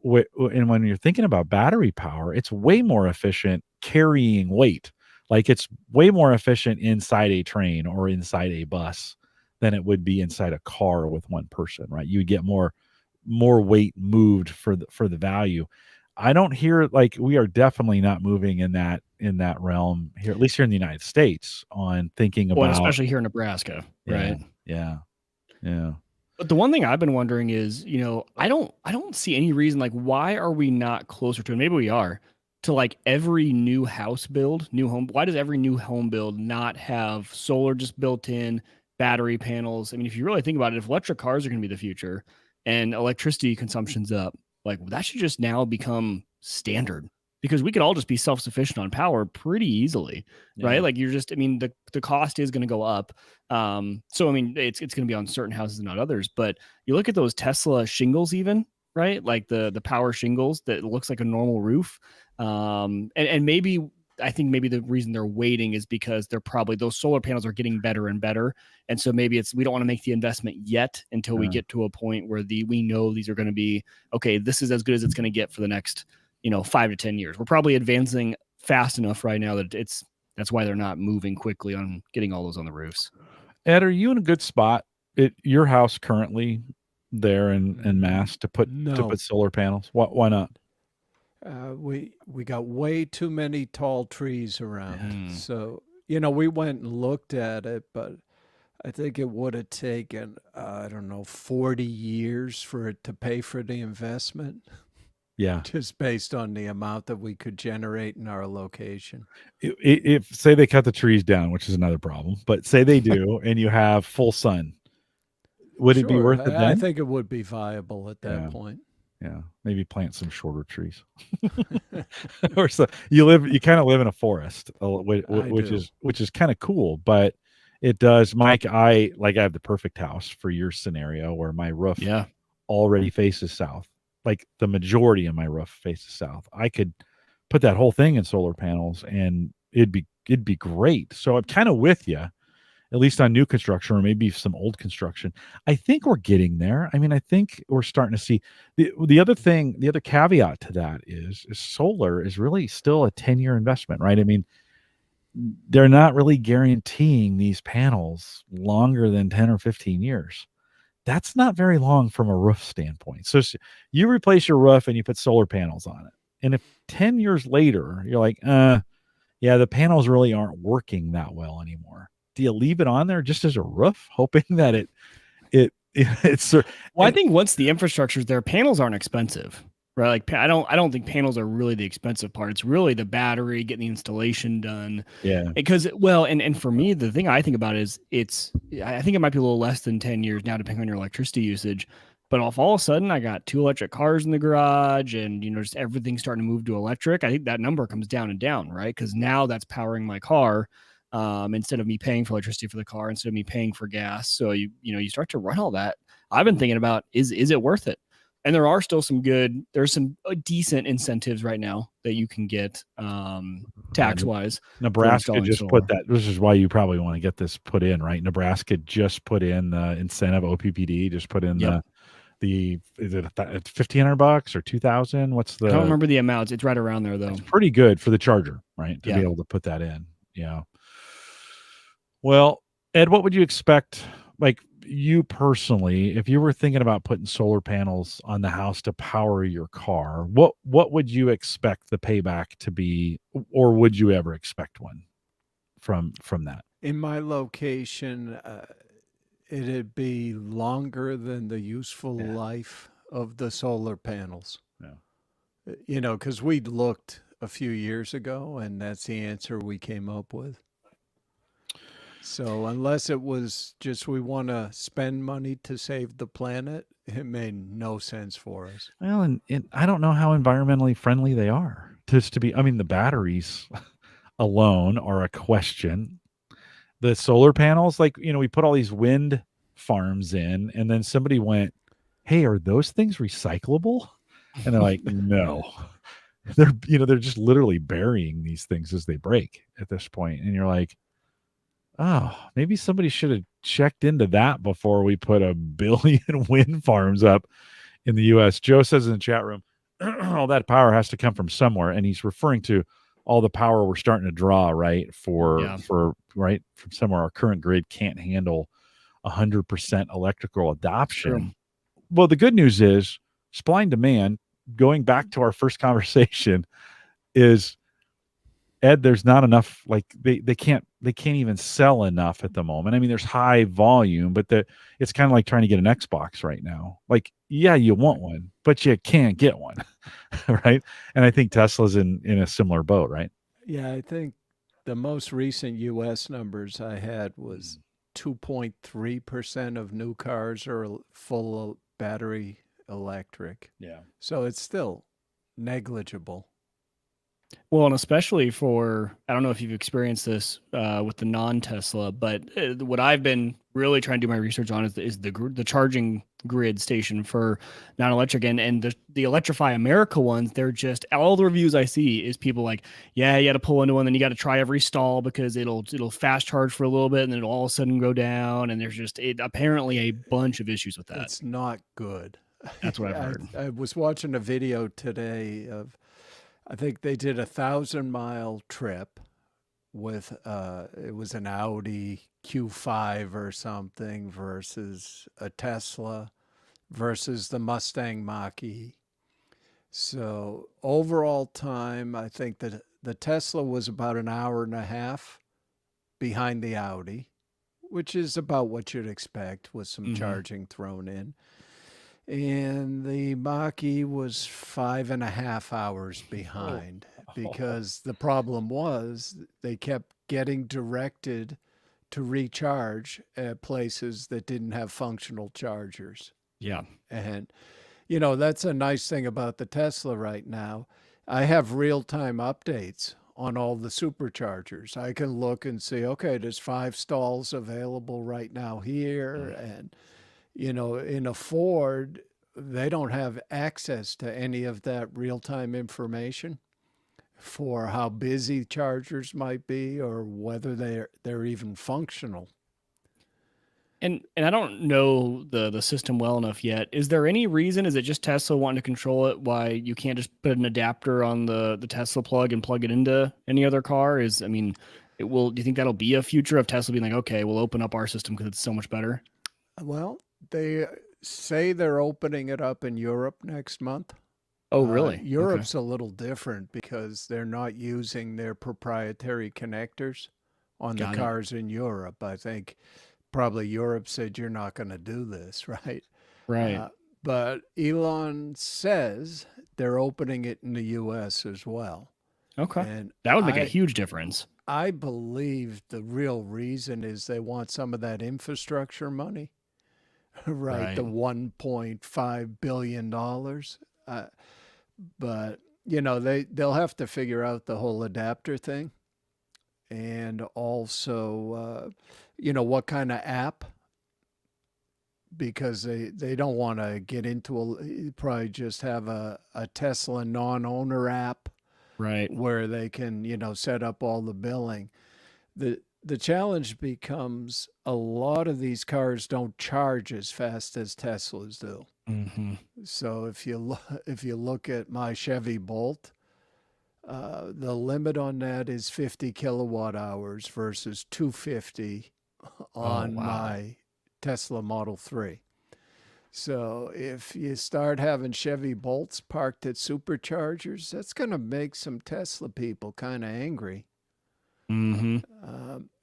And when you're thinking about battery power, it's way more efficient carrying weight. Like it's way more efficient inside a train or inside a bus than it would be inside a car with one person, right? You would get more weight moved for the value. I don't hear, like, we are definitely not moving in that realm here, at least here in the United States, on thinking Well, and about. especially here in Nebraska, right? Yeah. But the one thing I've been wondering is, I don't see any reason, like, why are we not closer to, and maybe we are, to like every new house build, new home? Why does every new home build not have solar just built in, battery panels? I mean, if you really think about it, if electric cars are going to be the future and electricity consumption's up, like that should just now become standard, because we could all just be self-sufficient on power pretty easily, right? Like I mean, the cost is going to go up. So I mean, it's going to be on certain houses and not others. But you look at those Tesla shingles, even, right? Like the power shingles that looks like a normal roof. And maybe I think maybe the reason they're waiting is because they're probably, those solar panels are getting better and better. And so maybe we don't want to make the investment yet until we get to a point where we know these are going to be, okay, this is as good as it's going to get for the next 5 to 10 years. We're probably advancing fast enough right now that that's why they're not moving quickly on getting all those on the roofs. Ed, are you in a good spot at your house currently there in Mass to put solar panels? Why not? We got way too many tall trees around. So, we went and looked at it, but I think it would have taken, 40 years for it to pay for the investment. Yeah. Just based on the amount that we could generate in our location. If say they cut the trees down, which is another problem, but say they do, and you have full sun, would it be worth it then? I think it would be viable at that point. Yeah, maybe plant some shorter trees. Or so you kind of live in a forest, which is kind of cool, but it does, Mike. I have the perfect house for your scenario where my roof already faces south. Like the majority of my roof faces south. I could put that whole thing in solar panels and it'd be great. So I'm kind of with you, at least on new construction or maybe some old construction. I think we're getting there. I mean, I think we're starting to see the other caveat to that is solar is really still a 10-year investment, right? I mean, they're not really guaranteeing these panels longer than 10 or 15 years. That's not very long from a roof standpoint. So you replace your roof and you put solar panels on it. And if 10 years later, you're like, the panels really aren't working that well anymore. Do you leave it on there just as a roof, hoping that it's well, I think once the infrastructure's there, panels aren't expensive, right? Like I don't think panels are really the expensive part. It's really the battery, getting the installation done. Yeah. Because and for me, the thing I think about is I think it might be a little less than 10 years now, depending on your electricity usage. But if all of a sudden I got 2 electric cars in the garage and just everything's starting to move to electric, I think that number comes down and down, right? Because now that's powering my car. Instead of me paying for electricity for the car, instead of me paying for gas. So you start to run all that. I've been thinking about, is it worth it? And there are still there's some decent incentives right now that you can get tax wise. Nebraska just put that. This is why you probably want to get this put in, right? Nebraska just put in the incentive. OPPD just put in is it $1,500 or $2,000? What's the? I don't remember the amounts. It's right around there though. It's pretty good for the charger, right? To be able to put that in. Yeah. Well, Ed, what would you expect, like you personally, if you were thinking about putting solar panels on the house to power your car, what would you expect the payback to be, or would you ever expect one from that? In my location, it'd be longer than the useful life of the solar panels. Yeah. Because we'd looked a few years ago, and that's the answer we came up with. So unless it was just we want to spend money to save the planet, it made no sense for us. Well, and I don't know how environmentally friendly they are. The batteries alone are a question. The solar panels, we put all these wind farms in, and then somebody went, "Hey, are those things recyclable?" And they're like, "No." they're just literally burying these things as they break at this point, and you're like, oh, maybe somebody should have checked into that before we put a billion wind farms up in the U.S. Joe says in the chat room, all that power has to come from somewhere, and he's referring to all the power we're starting to draw, right? For right from somewhere. Our current grid can't handle 100% electrical adoption. True. Well, the good news is supply and demand. Going back to our first conversation, is Ed, there's not enough, like they can't even sell enough at the moment. I mean, there's high volume, but it's kind of like trying to get an Xbox right now. Like, yeah, you want one, but you can't get one. Right. And I think Tesla's in a similar boat, right? Yeah, I think the most recent US numbers I had was 2.3% of new cars are full battery electric. Yeah. So it's still negligible. Well, and especially for, I don't know if you've experienced this with the non-Tesla, but what I've been really trying to do my research on is the charging grid station for non-electric, and the Electrify America ones. They're just, all the reviews I see is people like, yeah, you got to pull into one, then you got to try every stall because it'll fast charge for a little bit, and then it'll all of a sudden go down, and there's just apparently a bunch of issues with that. It's not good. That's what I've heard. I was watching a video today of, I think they did 1,000-mile trip with it was an Audi Q5 or something versus a Tesla versus the Mustang Mach-E. So overall time, I think that the Tesla was about an hour and a half behind the Audi, which is about what you'd expect with some charging thrown in. And the Mach-E was 5.5 hours behind because the problem was they kept getting directed to recharge at places that didn't have functional chargers. Yeah. And, that's a nice thing about the Tesla right now. I have real-time updates on all the superchargers. I can look and see, okay, there's 5 stalls available right now here. And, in a Ford, they don't have access to any of that real-time information for how busy chargers might be or whether they're even functional. And I don't know the system well enough yet. Is there any reason? Is it just Tesla wanting to control it? Why you can't just put an adapter on the Tesla plug and plug it into any other car? Do you think that'll be a future of Tesla being like, okay, we'll open up our system because it's so much better? Well, they say they're opening it up in Europe next month. Oh, really? Europe's a little different because they're not using their proprietary connectors on the cars in Europe. I think probably Europe said, you're not going to do this, right? Right. But Elon says they're opening it in the U.S. as well. Okay. And that would make a huge difference. I believe the real reason is they want some of that infrastructure money. Right, the $1.5 billion. But, they'll have to figure out the whole adapter thing. And also, what kind of app. Because they don't want to get into probably just have a Tesla non-owner app. Right. Where they can, set up all the billing. The challenge becomes a lot of these cars don't charge as fast as Teslas do. So if you look at my Chevy Bolt, the limit on that is 50 kilowatt hours versus 250 on my Tesla Model 3. So if you start having Chevy Bolts parked at superchargers, that's going to make some Tesla people kind of angry. And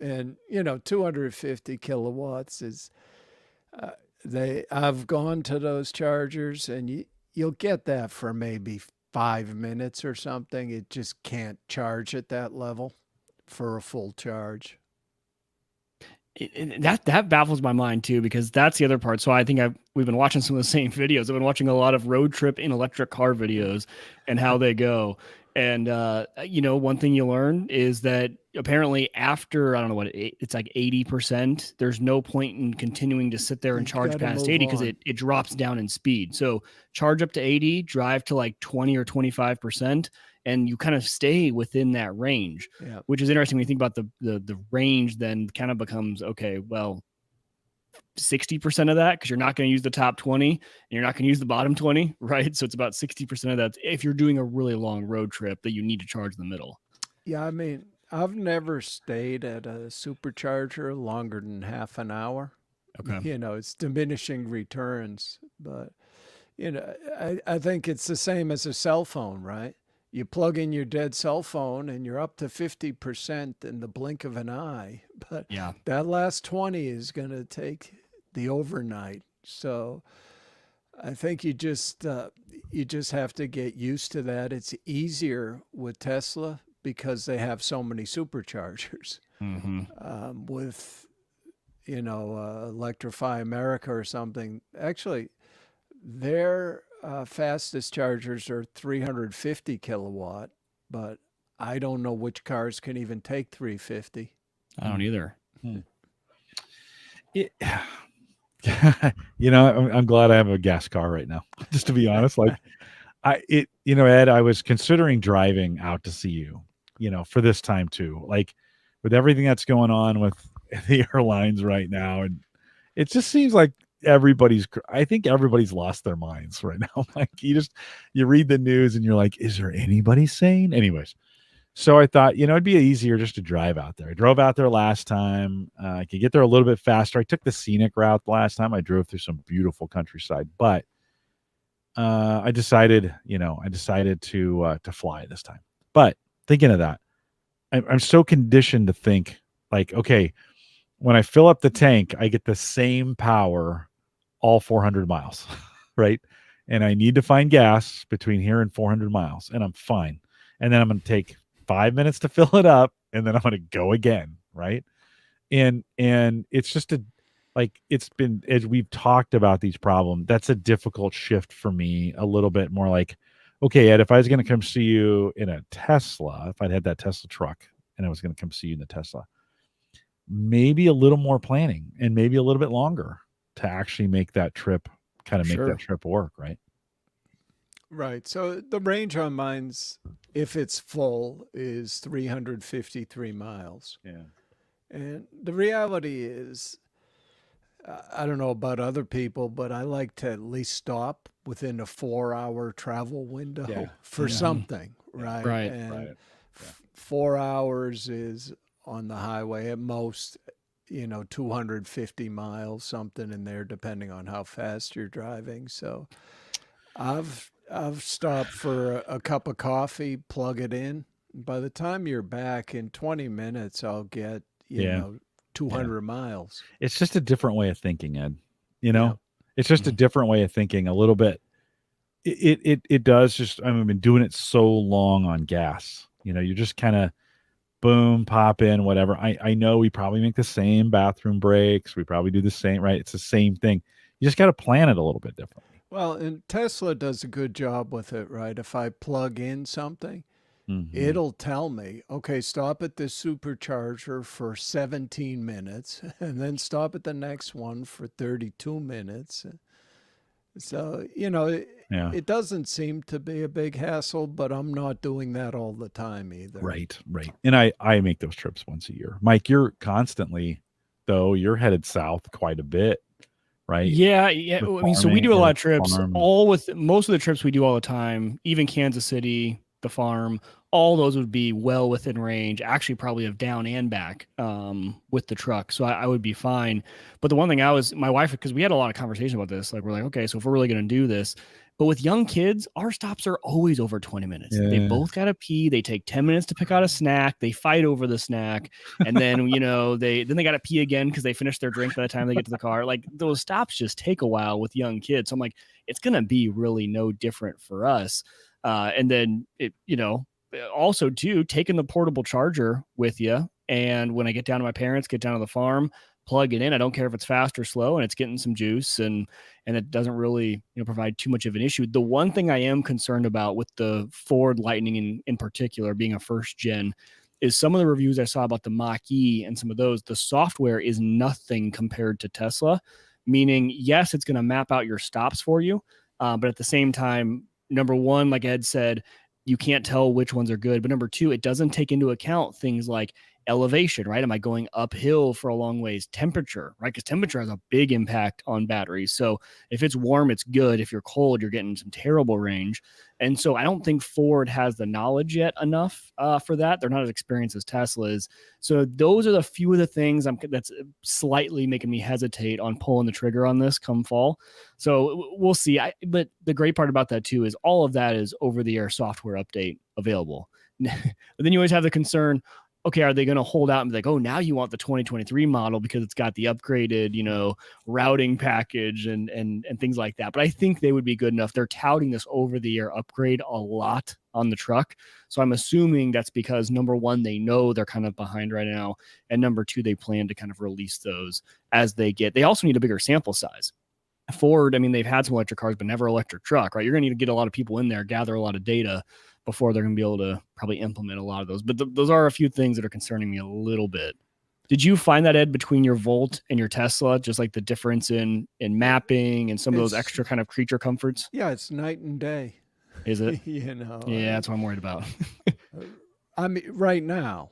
250 kilowatts is I've gone to those chargers and you'll get that for maybe 5 minutes or something. It just can't charge at that level for a full charge. That baffles my mind too, because that's the other part. So I think we've been watching some of the same videos. I've been watching a lot of road trip in electric car videos and how they go. And, one thing you learn is that apparently after, I don't know what, it's like 80%, there's no point in continuing to sit there and charge past 80 because it drops down in speed. So charge up to 80, drive to like 20 or 25%, and you kind of stay within that range, which is interesting when you think about the range. Then kind of becomes, okay, well, 60% of that, because you're not going to use the top 20 and you're not going to use the bottom 20, right? So it's about 60% of that if you're doing a really long road trip that you need to charge the middle. Yeah, I mean, I've never stayed at a supercharger longer than half an hour. Okay. You know, it's diminishing returns, but you know, I think it's the same as a cell phone, right? You plug in your dead cell phone and you're up to 50% in the blink of an eye, but Yeah. that last 20 is going to take the overnight. So I think you just have to get used to that. It's easier with Tesla because they have so many superchargers. With, you know, Electrify America or something. Actually, their fastest chargers are 350 kilowatt, but I don't know which cars can even take 350. I don't either. You know, I'm glad I have a gas car right now. Just to be honest, like you know, Ed, I was considering driving out to see you, you know, for this time too. Like with everything that's going on with the airlines right now, and it just seems like I think everybody's lost their minds right now. Like you read the news and you're like, is there anybody sane? Anyways, so I thought, you know, it'd be easier just to drive out there. I drove out there last time. I could get there a little bit faster. I took the scenic route last time. I drove through some beautiful countryside, but I decided to fly this time. But thinking of that, I'm so conditioned to think like, okay, when I fill up the tank, I get the same power all 400 miles, right? And I need to find gas between here and 400 miles, and I'm fine. And then I'm going to take 5 minutes to fill it up, and then I'm going to go again, right? And it's just it's been, as we've talked about these problems, that's a difficult shift for me a little bit more like, okay, Ed, if I was going to come see you in a Tesla, if I'd had that Tesla truck and I was going to come see you in the Tesla, maybe a little more planning and maybe a little bit longer to actually make that trip, make that trip work, right? Right. So the range on mine's, if it's full, is 353 miles. Yeah. And the reality is, I don't know about other people, but I like to at least stop within a 4-hour travel window for something, right? Right. And 4 hours is on the highway at most, you know, 250 miles, something in there, depending on how fast you're driving. So I've stopped for a cup of coffee, plug it in. By the time you're back in 20 minutes, I'll get, you know, 200 miles. It's just a different way of thinking, Ed. You know, it's just a different way of thinking a little bit. It does just, I've been doing it so long on gas. You know, you just kind of boom, pop in, whatever. I know we probably make the same bathroom breaks. We probably do the same, right? It's the same thing. You just got to plan it a little bit differently. Well, and Tesla does a good job with it, right? If I plug in something, it'll tell me, okay, stop at this supercharger for 17 minutes and then stop at the next one for 32 minutes. So, you know, it doesn't seem to be a big hassle, but I'm not doing that all the time either. Right. And I make those trips once a year. Mike, you're constantly, though, you're headed south quite a bit, right? Yeah. I mean, so we do a lot of trips, most of the trips we do all the time, even Kansas City, the farm, all those would be well within range, actually probably of down and back with the truck. So I would be fine. But the one thing my wife, because we had a lot of conversation about this, like we're like, okay, so if we're really going to do this, but with young kids, our stops are always over 20 minutes. Yeah. They both got to pee. They take 10 minutes to pick out a snack. They fight over the snack. And then, you know, they got to pee again because they finish their drink by the time they get to the car. Like those stops just take a while with young kids. So I'm like, it's going to be really no different for us. And then also too, taking the portable charger with you. And when I get down to my parents, get down to the farm, plug it in. I don't care if it's fast or slow, and it's getting some juice, and it doesn't really provide too much of an issue. The one thing I am concerned about with the Ford Lightning in particular, being a first gen, is some of the reviews I saw about the Mach-E and some of those, the software is nothing compared to Tesla, meaning, yes, it's going to map out your stops for you. But at the same time, number one, like Ed said, you can't tell which ones are good. But number two, it doesn't take into account things like elevation, right? Am I going uphill for a long ways? Temperature, right? Because temperature has a big impact on batteries. So if it's warm, it's good. If you're cold, you're getting some terrible range. And so I don't think Ford has the knowledge yet enough for that. They're not as experienced as Tesla is. So those are the few of the things that's slightly making me hesitate on pulling the trigger on this come fall. So we'll see. But the great part about that too is all of that is over-the-air software update available. But then you always have the concern, okay, are they going to hold out and be like, oh, now you want the 2023 model because it's got the upgraded, routing package and things like that. But I think they would be good enough. They're touting this over-the-air upgrade a lot on the truck. So I'm assuming that's because, number one, they know they're kind of behind right now. And number two, they plan to kind of release those as they also need a bigger sample size. Ford, I mean, they've had some electric cars, but never electric truck, right? You're going to need to get a lot of people in there, gather a lot of data before they're going to be able to probably implement a lot of those. But those are a few things that are concerning me a little bit. Did you find that, Ed, between your Volt and your Tesla, just like the difference in mapping and some of those extra kind of creature comforts? Yeah, it's night and day. Is it? Yeah, that's what I'm worried about. I mean, right now,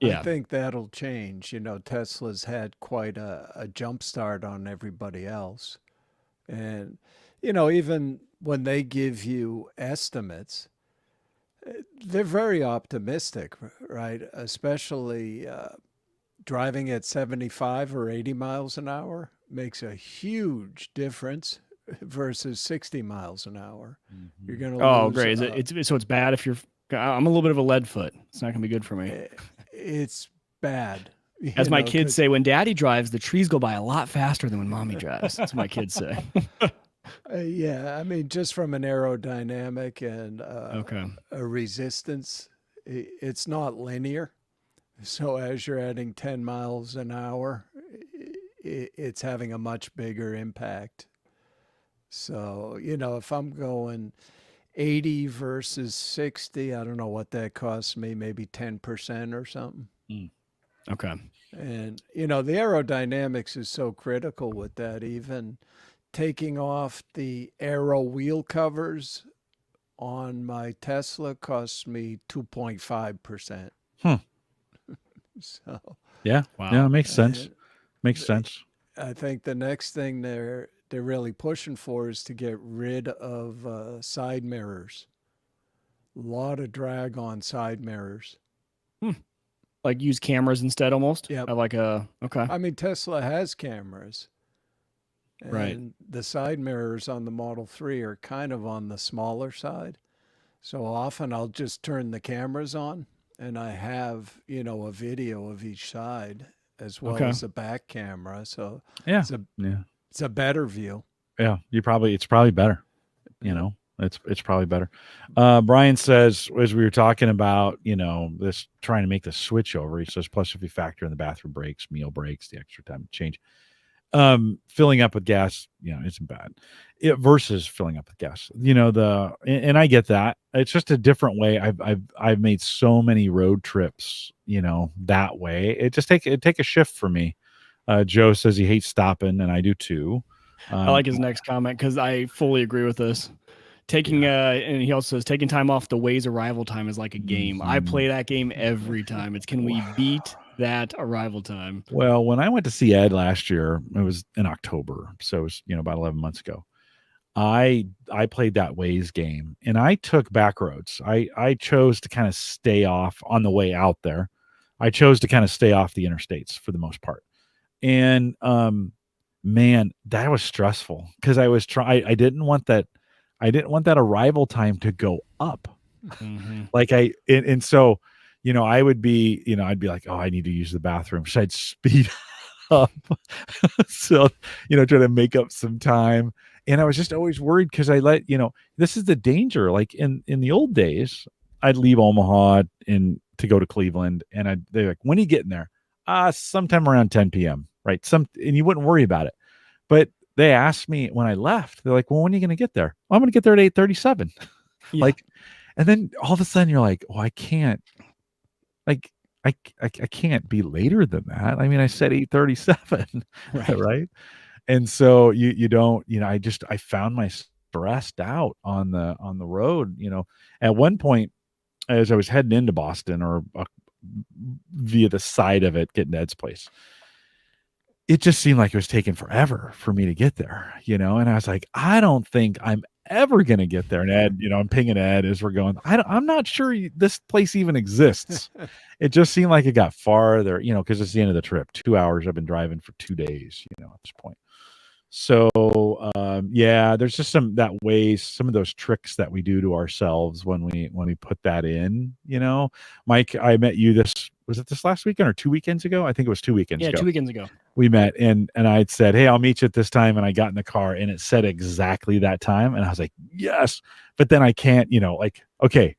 yeah. I think that'll change. Tesla's had quite a jump start on everybody else. And, even when they give you estimates, they're very optimistic, right? Especially driving at 75 or 80 miles an hour makes a huge difference versus 60 miles an hour. Mm-hmm. You're going to lose. Great. So it's bad if you're. I'm a little bit of a lead foot. It's not going to be good for me. It's bad. As my kids say, when Daddy drives, the trees go by a lot faster than when Mommy drives. That's what my kids say. Yeah, I mean, just from an aerodynamic and a resistance, it's not linear. So as you're adding 10 miles an hour, it's having a much bigger impact. So, if I'm going 80 versus 60, I don't know what that costs me, maybe 10% or something. Okay. And, the aerodynamics is so critical with that. Even taking off the aero wheel covers on my Tesla costs me 2.5%. So yeah, wow. Yeah, it makes sense. Makes sense. I think the next thing they're really pushing for is to get rid of side mirrors. A lot of drag on side mirrors. Like use cameras instead, almost. Yeah. Okay. I mean, Tesla has cameras. And right. The side mirrors on the Model 3 are kind of on the smaller side. So often I'll just turn the cameras on and I have, a video of each side as well as a back camera. So it's a better view. Yeah, it's probably better. It's probably better. Brian says, as we were talking about, this trying to make the switch over, he says, plus if you factor in the bathroom breaks, meal breaks, the extra time to change, filling up with gas, isn't bad. Versus filling up with gas, and I get that. It's just a different way. I've made so many road trips, that way. It take a shift for me. Joe says he hates stopping, and I do too. I like his next comment because I fully agree with this. And he also says taking time off the Waze arrival time is like a game. I play that game every time. It's can we beat that arrival time? Well, when I went to see Ed last year, it was in October, so it was about 11 months ago. I played that Waze game, and I took back roads. I chose to kind of stay off on the way out there. I chose to kind of stay off the interstates for the most part, and man, that was stressful because I was I didn't want that arrival time to go up. Mm-hmm. So, I would be, I'd be like, oh, I need to use the bathroom. So I'd speed up. So, try to make up some time. And I was just always worried because this is the danger. Like in the old days, I'd leave Omaha to go to Cleveland, and they're like, when are you getting there? Sometime around 10 p.m. Right. And you wouldn't worry about it. But they asked me when I left, they're like, well, when are you going to get there? Well, I'm going to get there at 8:37. Yeah. And then all of a sudden you're like, oh, I can't, I can't be later than that. I mean, I said 8:37, right? And so you don't, I found myself stressed out on the road. At one point, as I was heading into Boston or via the side of it, getting to Ed's place, it just seemed like it was taking forever for me to get there, and I was like, I don't think I'm ever going to get there. And Ed, I'm pinging Ed as we're going, I'm not sure this place even exists. It just seemed like it got farther, because it's the end of the trip. 2 hours. I've been driving for 2 days, at this point. So, there's just some of those tricks that we do to ourselves when we put that in, Mike, I met you was it this last weekend or 2 weekends ago? I think it was 2 weekends ago. 2 weekends ago. We met and I'd said, hey, I'll meet you at this time. And I got in the car and it said exactly that time. And I was like, yes, but then I can't, okay,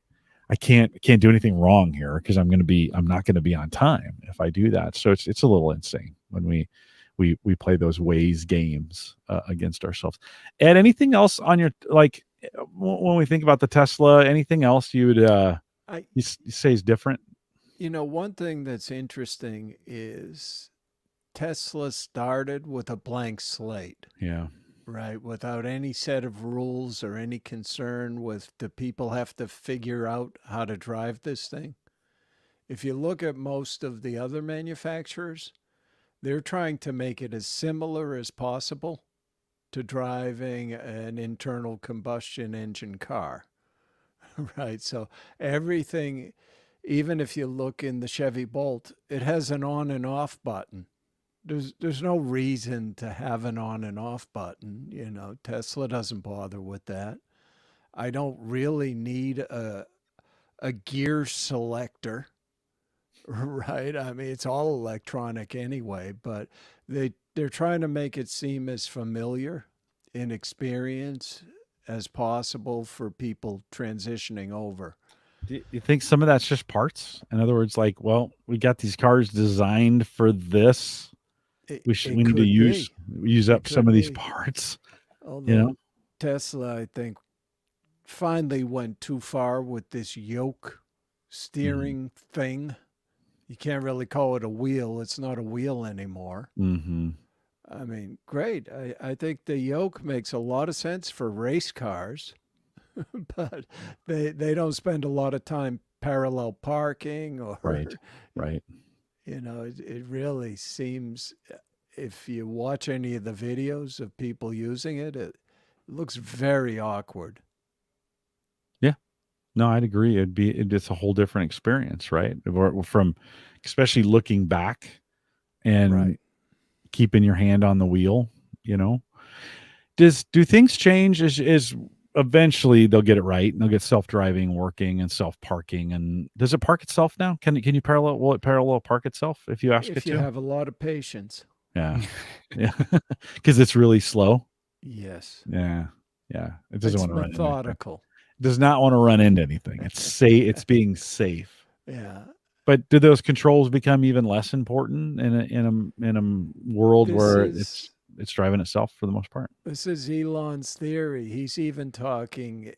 I can't do anything wrong here because I'm not going to be on time if I do that. So it's a little insane when we play those Waze games against ourselves. Ed, anything else on your, when we think about the Tesla, anything else you would you say is different? One thing that's interesting is Tesla started with a blank slate. Yeah. Right. Without any set of rules or any concern with, do people have to figure out how to drive this thing? If you look at most of the other manufacturers, they're trying to make it as similar as possible to driving an internal combustion engine car. Right. So everything, even if you look in the Chevy Bolt, it has an on and off button. There's no reason to have an on and off button. Tesla doesn't bother with that. I don't really need a gear selector, right? I mean, it's all electronic anyway, but they're trying to make it seem as familiar in experience as possible for people transitioning over. Do you think some of that's just parts? In other words, we got these cars designed for this. We need to use up some of these parts. Although Tesla, I think, finally went too far with this yoke steering thing. You can't really call it a wheel. It's not a wheel anymore. Mm-hmm. I mean, great. I think the yoke makes a lot of sense for race cars, but they don't spend a lot of time parallel parking or right. It really seems, if you watch any of the videos of people using it, it looks very awkward. Yeah, no, I'd agree. It's a whole different experience, right? From especially looking back and keeping your hand on the wheel. Do things change as eventually they'll get it right and they'll get self-driving working and self-parking? And does it park itself now? Will it parallel park itself if you ask it to? If you have a lot of patience. Yeah. Yeah. Because it's really slow. Yes. Yeah. Yeah. It doesn't want to run methodical. It does not want to run into anything. It's being safe. Yeah. But do those controls become even less important in a world where it's driving itself for the most part? This is Elon's theory. He's even talking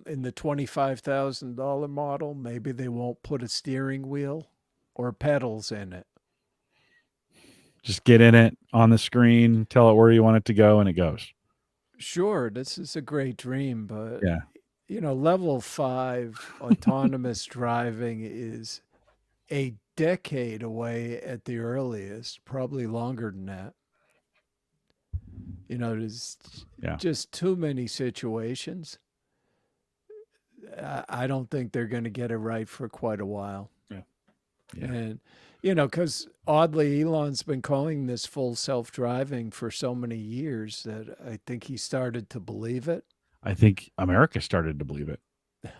in the $25,000 model, maybe they won't put a steering wheel or pedals in it. Just get in it on the screen, tell it where you want it to go, and it goes. Sure, this is a great dream, but yeah, level 5 autonomous driving is a decade away at the earliest, probably longer than that. There's just too many situations. I don't think they're going to get it right for quite a while. Yeah. And, because oddly, Elon's been calling this full self-driving for so many years that I think he started to believe it. I think America started to believe it.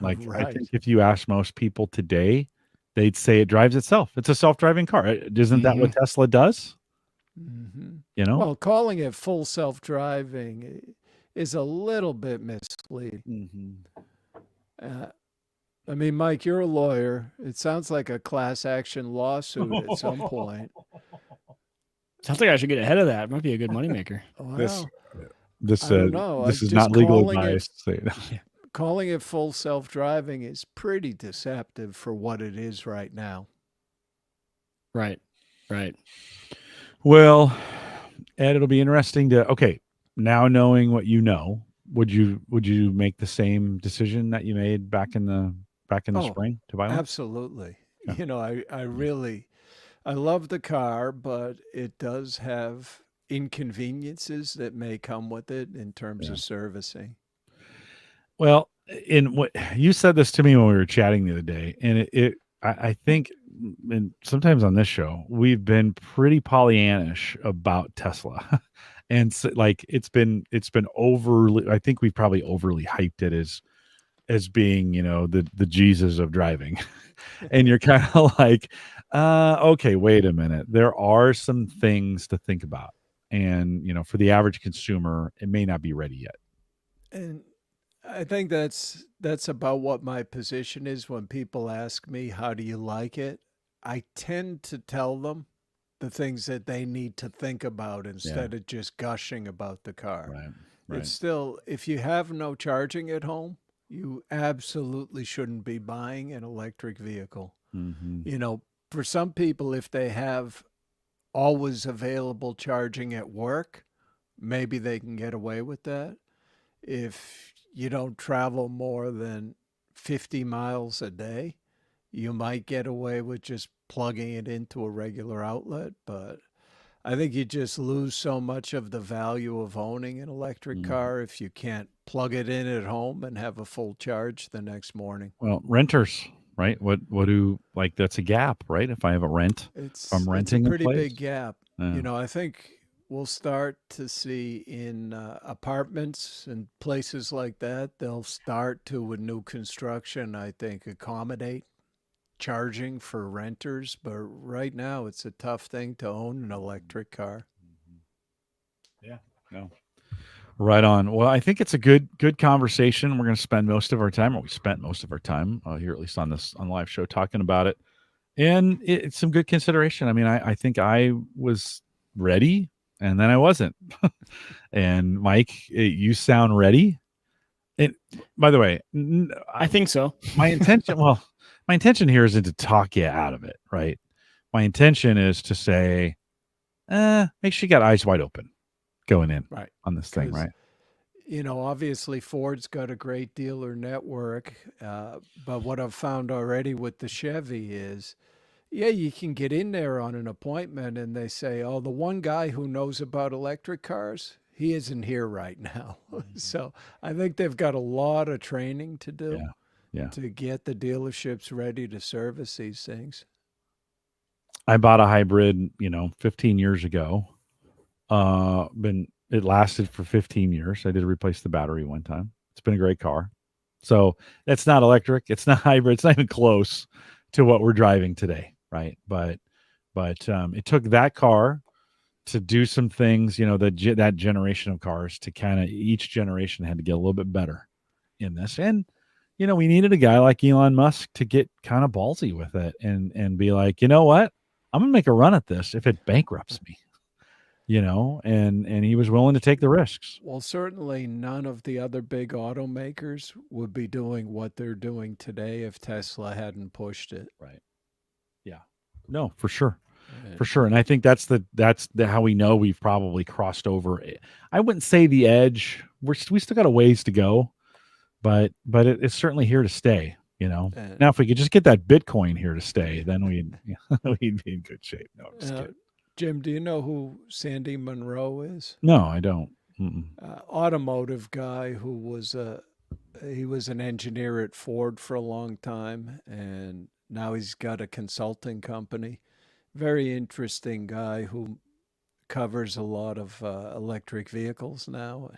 I think if you ask most people today, they'd say it drives itself. It's a self-driving car. Isn't that what Tesla does? Mm-hmm. Well, calling it full self-driving is a little bit misleading. I mean, Mike, you're a lawyer. It sounds like a class action lawsuit at some point. Sounds like I should get ahead of that. It might be a good moneymaker. Well, this I don't know. This is not legal advice. Calling it full self-driving is pretty deceptive for what it is right now. Right. Well, Ed, it'll be interesting now knowing what would you make the same decision that you made back in the Oh, spring to buy one? absolutely. Yeah. I love the car, but it does have inconveniences that may come with it in terms Yeah. of servicing. Well, in what you said this to me when we were chatting the other day, and I think, and sometimes on this show we've been pretty Pollyannish about Tesla, and so, like it's been overly. I think we've probably overly hyped it as being, the Jesus of driving. And you're kind of like, okay, wait a minute. There are some things to think about, and for the average consumer, it may not be ready yet. And I think that's about what my position is when people ask me, how do you like it? I tend to tell them the things that they need to think about Yeah. instead of just gushing about the car. Right. It's Right. still, if you have no charging at home, you absolutely shouldn't be buying an electric vehicle. Hmm. You know, for some people, if they have always available charging at work, maybe they can get away with that. If you don't travel more than 50 miles a day, you might get away with just plugging it into a regular outlet. But I think you just lose so much of the value of owning an electric Hmm. car if you can't plug it in at home and have a full charge the next morning. Well, renters, right? What do, like, that's a gap, right? If I have a rent, if I'm It's a renting a pretty big place. gap. Yeah. I think we'll start to see in apartments and places like that, they'll start to, with new construction, I think, accommodate charging for renters. But right now, it's a tough thing to own an electric car. Mhm. Yeah. No. Right on. Well, I think it's a good conversation. We're going to spend most of our time, or we spent most of our time here, at least on the live show, talking about it, and it's some good consideration. I mean, I think I was ready, and then I wasn't. And Mike, you sound ready. And by the way, I think so. my intention, well, my intention here isn't to talk you out of it, right? My intention is to say, make sure you got eyes wide open going in Right. on this thing, Because, right? obviously Ford's got a great dealer network. But what I've found already with the Chevy is, yeah, you can get in there on an appointment and they say, oh, the one guy who knows about electric cars, he isn't here right now. So I think they've got a lot of training to do Yeah, yeah. to get the dealerships ready to service these things. I bought a hybrid, 15 years ago. Been It lasted for 15 years. I did replace the battery one time. It's been a great car. So it's not electric. It's not hybrid. It's not even close to what we're driving today, right? But it took that car to do some things. That generation of cars to kind of, each generation had to get a little bit better in this, and we needed a guy like Elon Musk to get kind of ballsy with it and be like, you know what, I'm gonna make a run at this if it bankrupts me. And he was willing to take the risks. Well, certainly none of the other big automakers would be doing what they're doing today if Tesla hadn't pushed it. Right. Yeah. No, for sure. And For sure. And I think that's how we know we've probably crossed over. I wouldn't say the edge. We still got a ways to go, but it's certainly here to stay. and Now, if we could just get that Bitcoin here to stay, then we'd be in good shape. No, I'm just uh, kidding. Jim, do you know who Sandy Munro is? No, I don't. Mm-mm. Automotive guy who he was an engineer at Ford for a long time, and now he's got a consulting company. Very interesting guy who covers a lot of electric vehicles now.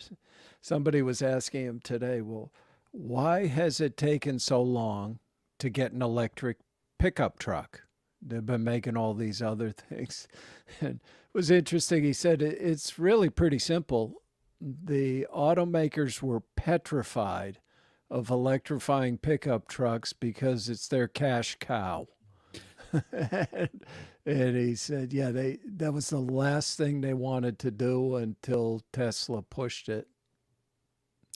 Somebody was asking him today, well, why has it taken so long to get an electric pickup truck? They've been making all these other things. And it was interesting. He said it's really pretty simple. The automakers were petrified of electrifying pickup trucks because it's their cash cow. And he said, yeah, that was the last thing they wanted to do until Tesla pushed it.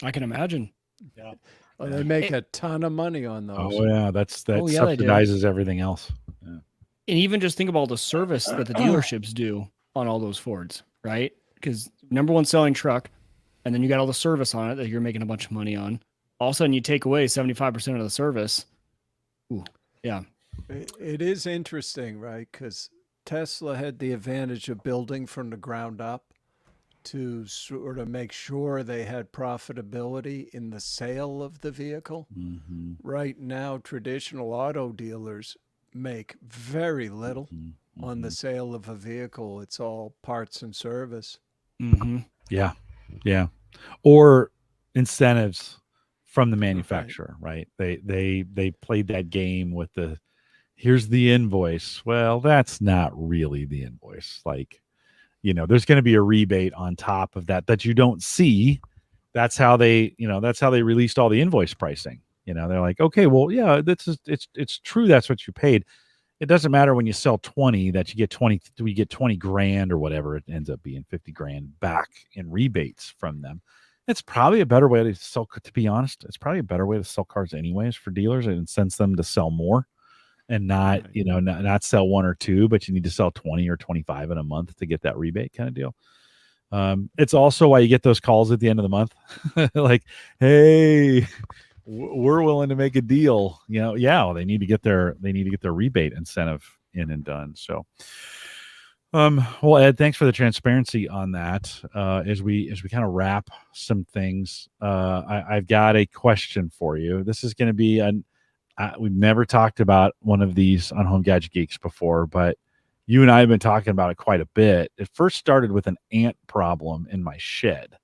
I can imagine. Yeah. Oh, they make a ton of money on those. Oh yeah, that yeah, they do. subsidizes everything else. Yeah. And even just think about all the service that the dealerships do on all those Fords, right? Because number one selling truck, and then you got all the service on it that you're making a bunch of money on. All of a sudden, you take away 75% of the service. Ooh, yeah. It is interesting, right? Because Tesla had the advantage of building from the ground up to sort of make sure they had profitability in the sale of the vehicle. Mm-hmm. Right now, traditional auto dealers make very little Mm-hmm. on the sale of a vehicle. It's all parts and service. Mm-hmm. Yeah. Yeah. Or incentives from the manufacturer, right? They played that game with the here's the invoice. Well, that's not really the invoice. Like, there's going to be a rebate on top of that you don't see. That's how they released all the invoice pricing. They're like, okay, well, yeah, it's true. That's what you paid. It doesn't matter when you sell 20 that you get 20 grand or whatever. It ends up being 50 grand back in rebates from them. It's probably a better way to sell, to be honest. It's probably a better way to sell cars anyways for dealers. It incents them to sell more and not, not sell one or two, but you need to sell 20 or 25 in a month to get that rebate kind of deal. It's also why you get those calls at the end of the month. Like, hey, we're willing to make a deal. They need to get their rebate incentive in and done. So, well, Ed, thanks for the transparency on that. As we kind of wrap some things, I've got a question for you. This is going to be we've never talked about one of these on Home Gadget Geeks before, but you and I have been talking about it quite a bit. It first started with an ant problem in my shed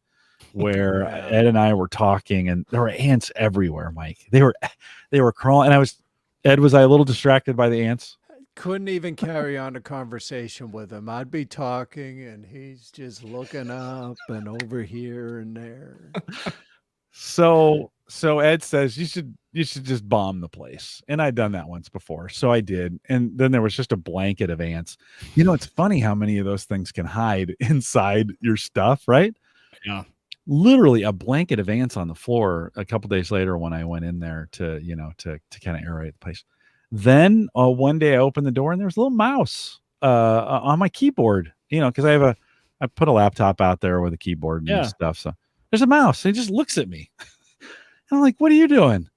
where Ed and I were talking, and there were ants everywhere, Mike. They were crawling, and Ed, was I a little distracted by the ants? Couldn't even carry on a conversation with him. I'd be talking and he's just looking up and over here and there. So Ed says you should just bomb the place. And I'd done that once before. So I did. And then there was just a blanket of ants. It's funny how many of those things can hide inside your stuff, right? Yeah. Literally a blanket of ants on the floor a couple days later when I went in there to kind of aerate the place. Then one day I opened the door and there was a little mouse on my keyboard, because I put a laptop out there with a keyboard and stuff. So there's a mouse. And he just looks at me. And I'm like, what are you doing?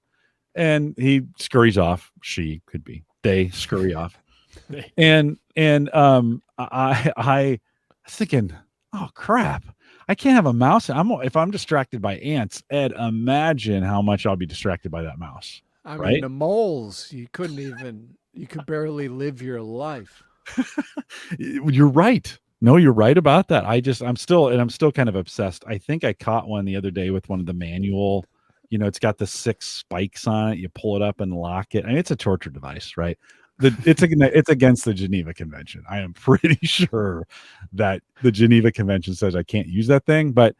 And he scurries off. She could be. They scurry off. And I was thinking, oh crap. I can't have a mouse. If I'm distracted by ants, Ed, imagine how much I'll be distracted by that mouse. I right? mean, the moles, you could barely live your life. You're right. No, you're right about that. I'm still kind of obsessed. I think I caught one the other day with one of the manual, it's got the 6 spikes on it. You pull it up and lock it. I mean, it's a torture device, right? It's against the Geneva Convention. I am pretty sure that the Geneva Convention says I can't use that thing, but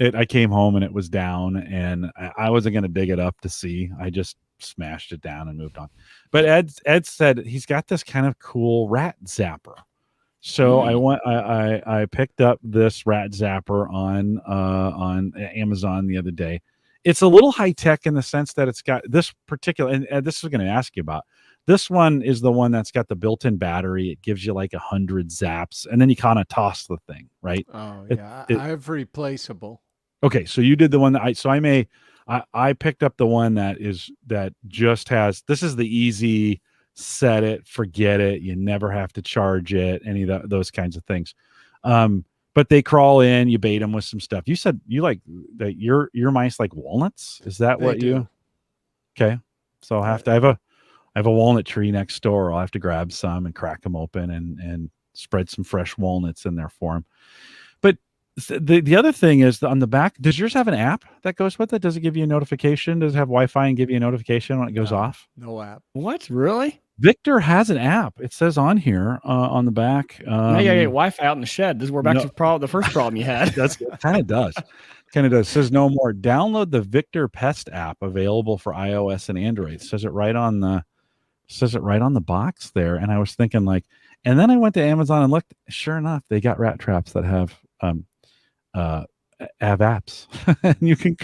I came home and it was down, and I wasn't going to dig it up to see. I just smashed it down and moved on. But Ed said he's got this kind of cool Rat Zapper. So I picked up this Rat Zapper on Amazon the other day. It's a little high tech in the sense that it's got this particular, and this is going to ask you about. This one is the one that's got the built-in battery. It gives you like 100 zaps, and then you kind of toss the thing, right? Oh yeah, I have replaceable. Okay, so you did the one that I picked up the one that just has, this is the easy set it, forget it. You never have to charge it, any of those kinds of things. But they crawl in, you bait them with some stuff. You said you like that your mice like walnuts. Is that what you? Okay. So I have a walnut tree next door. I'll have to grab some and crack them open and spread some fresh walnuts in there for them. But the other thing is on the back, does yours have an app that goes with it? Does it give you a notification? Does it have Wi-Fi and give you a notification when it goes off? No app. What? Really? Victor has an app. It says on here on the back. Now you gotta get Wi-Fi out in the shed. We're back to the first problem you had. That's kind of does. It says no more. Download the Victor Pest app available for iOS and Android. It says it right on the box there. And I was thinking and then I went to Amazon and looked. Sure enough, they got rat traps that have apps, and you can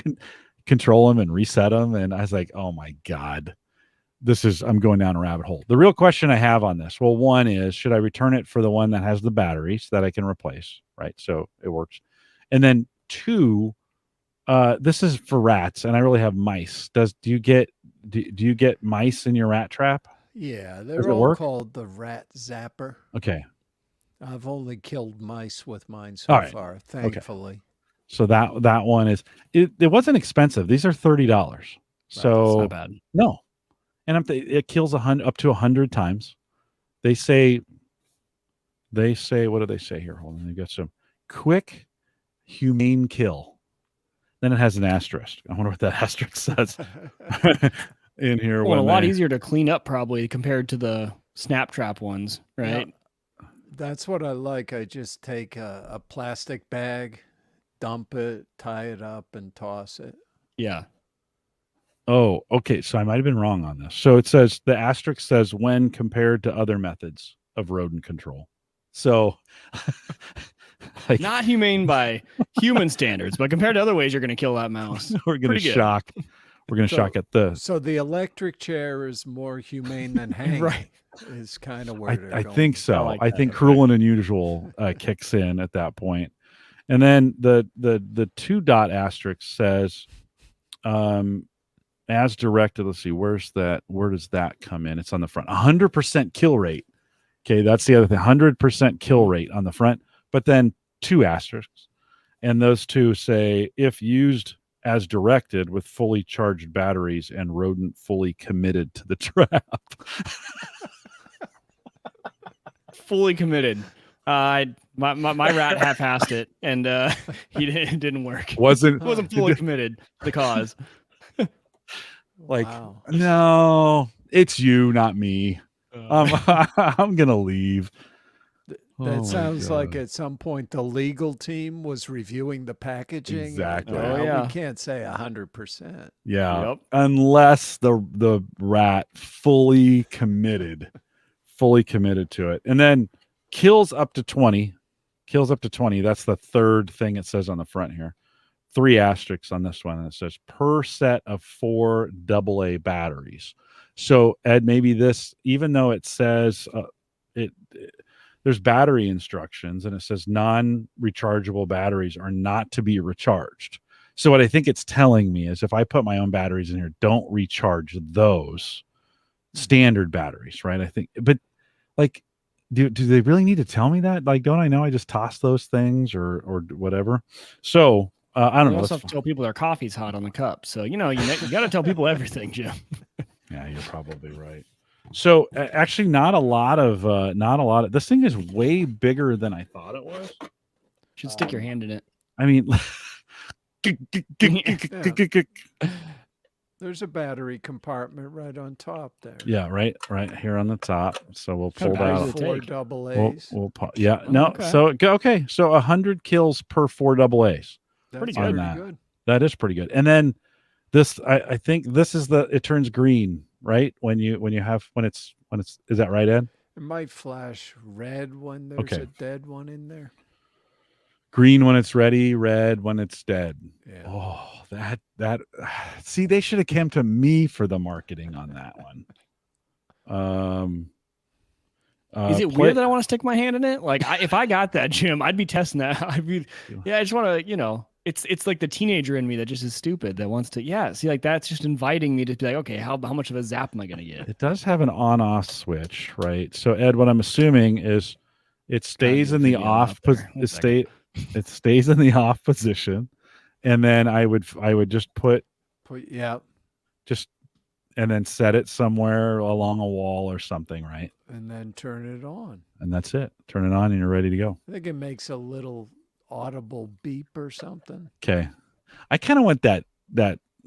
control them and reset them. And I was like, oh my God. I'm going down a rabbit hole. The real question I have on this, well, one is, should I return it for the one that has the battery so that I can replace, right? So it works. And then 2, This is for rats, and I really have mice. Do you get mice in your rat trap? Yeah, Does they're it all work? called the Rat Zapper. Okay. I've only killed mice with mine All so right. far, Okay. thankfully. So that one is it wasn't expensive. These are $30. Right, that's So not bad. no, and it kills up to 100 times. They say what do they say here? Hold on, they got some quick, humane kill. Then it has an asterisk. I wonder what that asterisk says in here. Well, when a lot they- easier to clean up probably compared to the snap trap ones, right? That's what I like. I just take a plastic bag, dump it, tie it up, and toss it. Yeah. Oh, okay. So I might have been wrong on this. So it says the asterisk says when compared to other methods of rodent control. So like, Not humane by human standards, but compared to other ways you're going to kill that mouse. we're going to Pretty good. shock. We're going to So- shock at the. So the electric chair is more humane than hanging. Right. Is kind of where they're I going. think so. I like I that. think cruel and unusual kicks in at that point. And then the 2 dot asterisk says, as directed. Let's see, where's that? Where does that come in? It's on the front. 100% kill rate. Okay, that's the other thing. 100% kill rate on the front, but then 2 asterisks, and those 2 say if used as directed with fully charged batteries and rodent fully committed to the trap. Fully committed. My rat half-assed it, and it didn't work. Wasn't Fully committed to the cause. like Wow. no, it's you, not me. I'm gonna leave. That Oh my sounds like God. at some point the legal team was reviewing the packaging. Exactly. Oh, yeah. We can't say 100%. Yeah. Yep. Unless the rat fully committed to it. And then kills up to 20. That's the third thing it says on the front here. 3 asterisks on this one. And it says per set of 4 AA batteries. So Ed, maybe this, even though it says there's battery instructions and it says non-rechargeable batteries are not to be recharged. So what I think it's telling me is if I put my own batteries in here, don't recharge those standard batteries, right? I think, but like, do they really need to tell me that? Like, don't I know I just toss those things or whatever? So I don't You know. also Let's- have to tell people their coffee's hot on the cup. So, you got to tell people everything, Jim. Yeah, you're probably right. So actually, not a lot of. This thing is way bigger than I thought it was. Should stick your hand in it. I mean, There's a battery compartment right on top there. yeah, right here on the top. So we'll kind pull of that batteries out. does it Four take? double We'll, A's. yeah, Oh, no. okay. So okay, so 100 kills per 4 AA's. That's pretty good. pretty On that. good. That is pretty good. And then this, I think this is it turns green, right? When it's is that right, Ed? It might flash red when there's Okay. a dead one in there. Green when it's ready, red when it's dead. Yeah. Oh, that see, they should have come to me for the marketing on that one. Is it weird that I want to stick my hand in it? Like, if I got that, Jim, I'd be testing that. I'd be, I just want to, it's like the teenager in me that just is stupid that wants to, see, like that's just inviting me to be like, okay, how much of a zap am I going to get? It does have an on-off switch, right? So Ed, what I'm assuming is it stays your in the video off. up there. One second. It stays in the off position, and then I would just and then set it somewhere along a wall or something, right? And then turn it on. And that's it. Turn it on, and you're ready to go. I think it makes a little audible beep or something. Okay. I kind of want that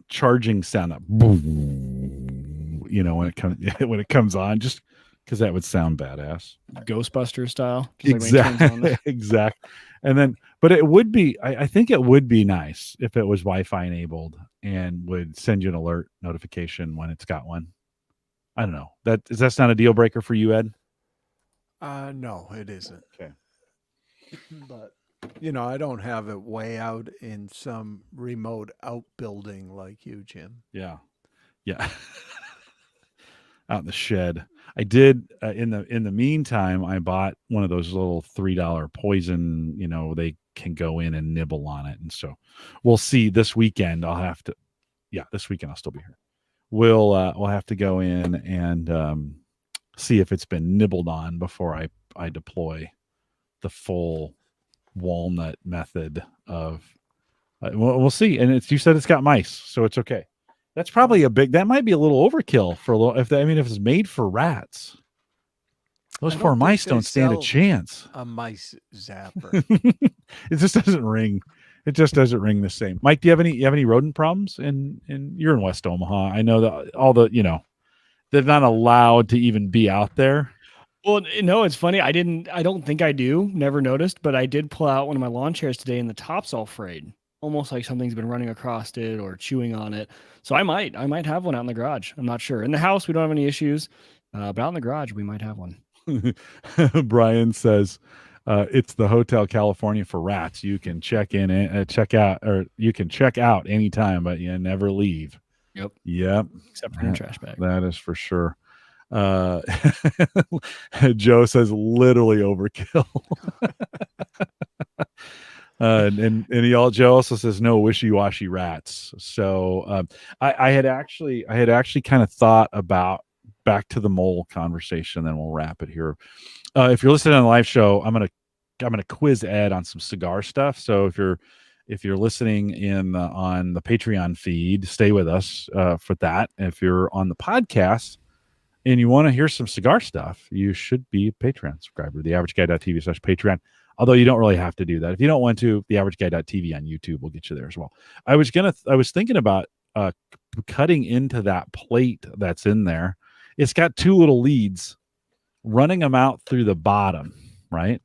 charging sound, that boom, when it comes on, just because that would sound badass. Ghostbuster style. Just like when it turns on Exactly. Exactly. And then, but it would be, I think it would be nice if it was Wi-Fi enabled and would send you an alert notification when it's got one. I don't know. That's not a deal breaker for you, Ed? No, it isn't. Okay. But I don't have it way out in some remote outbuilding like you, Jim. Yeah. Yeah. Out in the shed. I did in the meantime, I bought one of those little $3 poison, they can go in and nibble on it. And so we'll see this weekend. This weekend I'll still be here. We'll have to go in and see if it's been nibbled on before I deploy the full walnut method of. We'll see. And you said it's got mice, so it's okay. That's probably that might be a little overkill for a little. If it's made for rats, those poor mice don't stand a chance. A mice zapper. It just doesn't ring. It just doesn't ring the same. Mike, do you have any rodent problems? You're in West Omaha. I know that all the they're not allowed to even be out there. Well, no, it's funny. I don't think I do. Never noticed, but I did pull out one of my lawn chairs today, and the top's all frayed, almost like something's been running across it or chewing on it. So I might have one out in the garage. I'm not sure. In the house, we don't have any issues, but out in the garage, we might have one. Brian says, it's the Hotel California for rats. You can check in and check out, or you can check out anytime, but you never leave. Yep. Except for your trash bag. That is for sure. Joe says literally overkill. Joe also says no wishy-washy rats. So I had actually kind of thought about back to the mole conversation, then we'll wrap it here. If you're listening on the live show, I'm gonna quiz Ed on some cigar stuff. So if you're listening in on the Patreon feed, stay with us for that. If you're on the podcast and you want to hear some cigar stuff, you should be a Patreon subscriber, theaverageguy.tv/Patreon. Although you don't really have to do that. If you don't want to, theaverageguy.tv on YouTube will get you there as well. I was thinking about cutting into that plate that's in there. It's got two little leads, running them out through the bottom, right?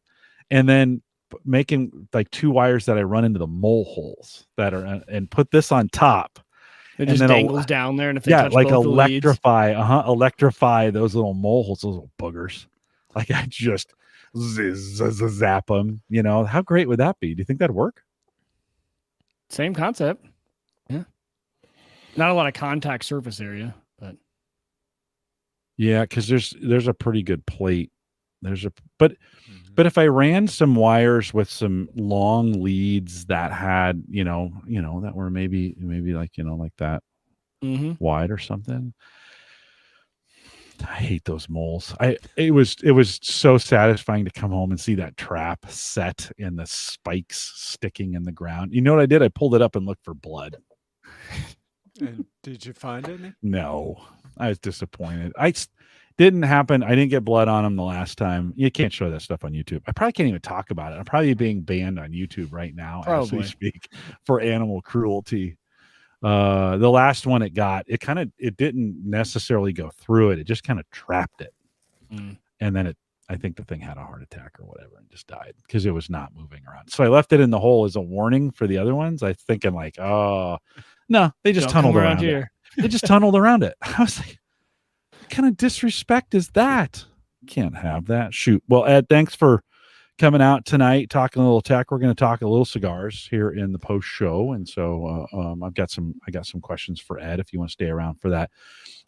And then making like two wires that I run into the mole holes that are, and put this on top. It just dangles down there, and if they touch like both electrify those little mole holes, those little boogers. Like I just zap them. How great would that be? Do you think that'd work? Same concept. Yeah. Not a lot of contact surface area, but yeah, because there's a pretty good plate. But if I ran some wires with some long leads that had, that were maybe like, like that wide or something. I hate those moles. It was so satisfying to come home and see that trap set and the spikes sticking in the ground. You know what I did? I pulled it up and looked for blood. And did you find any? No, I was disappointed. Didn't happen. I didn't get blood on them the last time. You can't show that stuff on YouTube. I probably can't even talk about it. I'm probably being banned on YouTube right now as we speak for animal cruelty. The last one it didn't necessarily go through it. It just kind of trapped it. And then I think the thing had a heart attack or whatever and just died because it was not moving around. So I left it in the hole as a warning for the other ones. I thinking like, oh no, they just tunneled around here. They just tunneled around it. I was like, what kind of disrespect is that? Can't have that. Shoot. Well, Ed, thanks for coming out tonight, talking a little tech. We're going to talk a little cigars here in the post show. And so I got some questions for Ed if you want to stay around for that.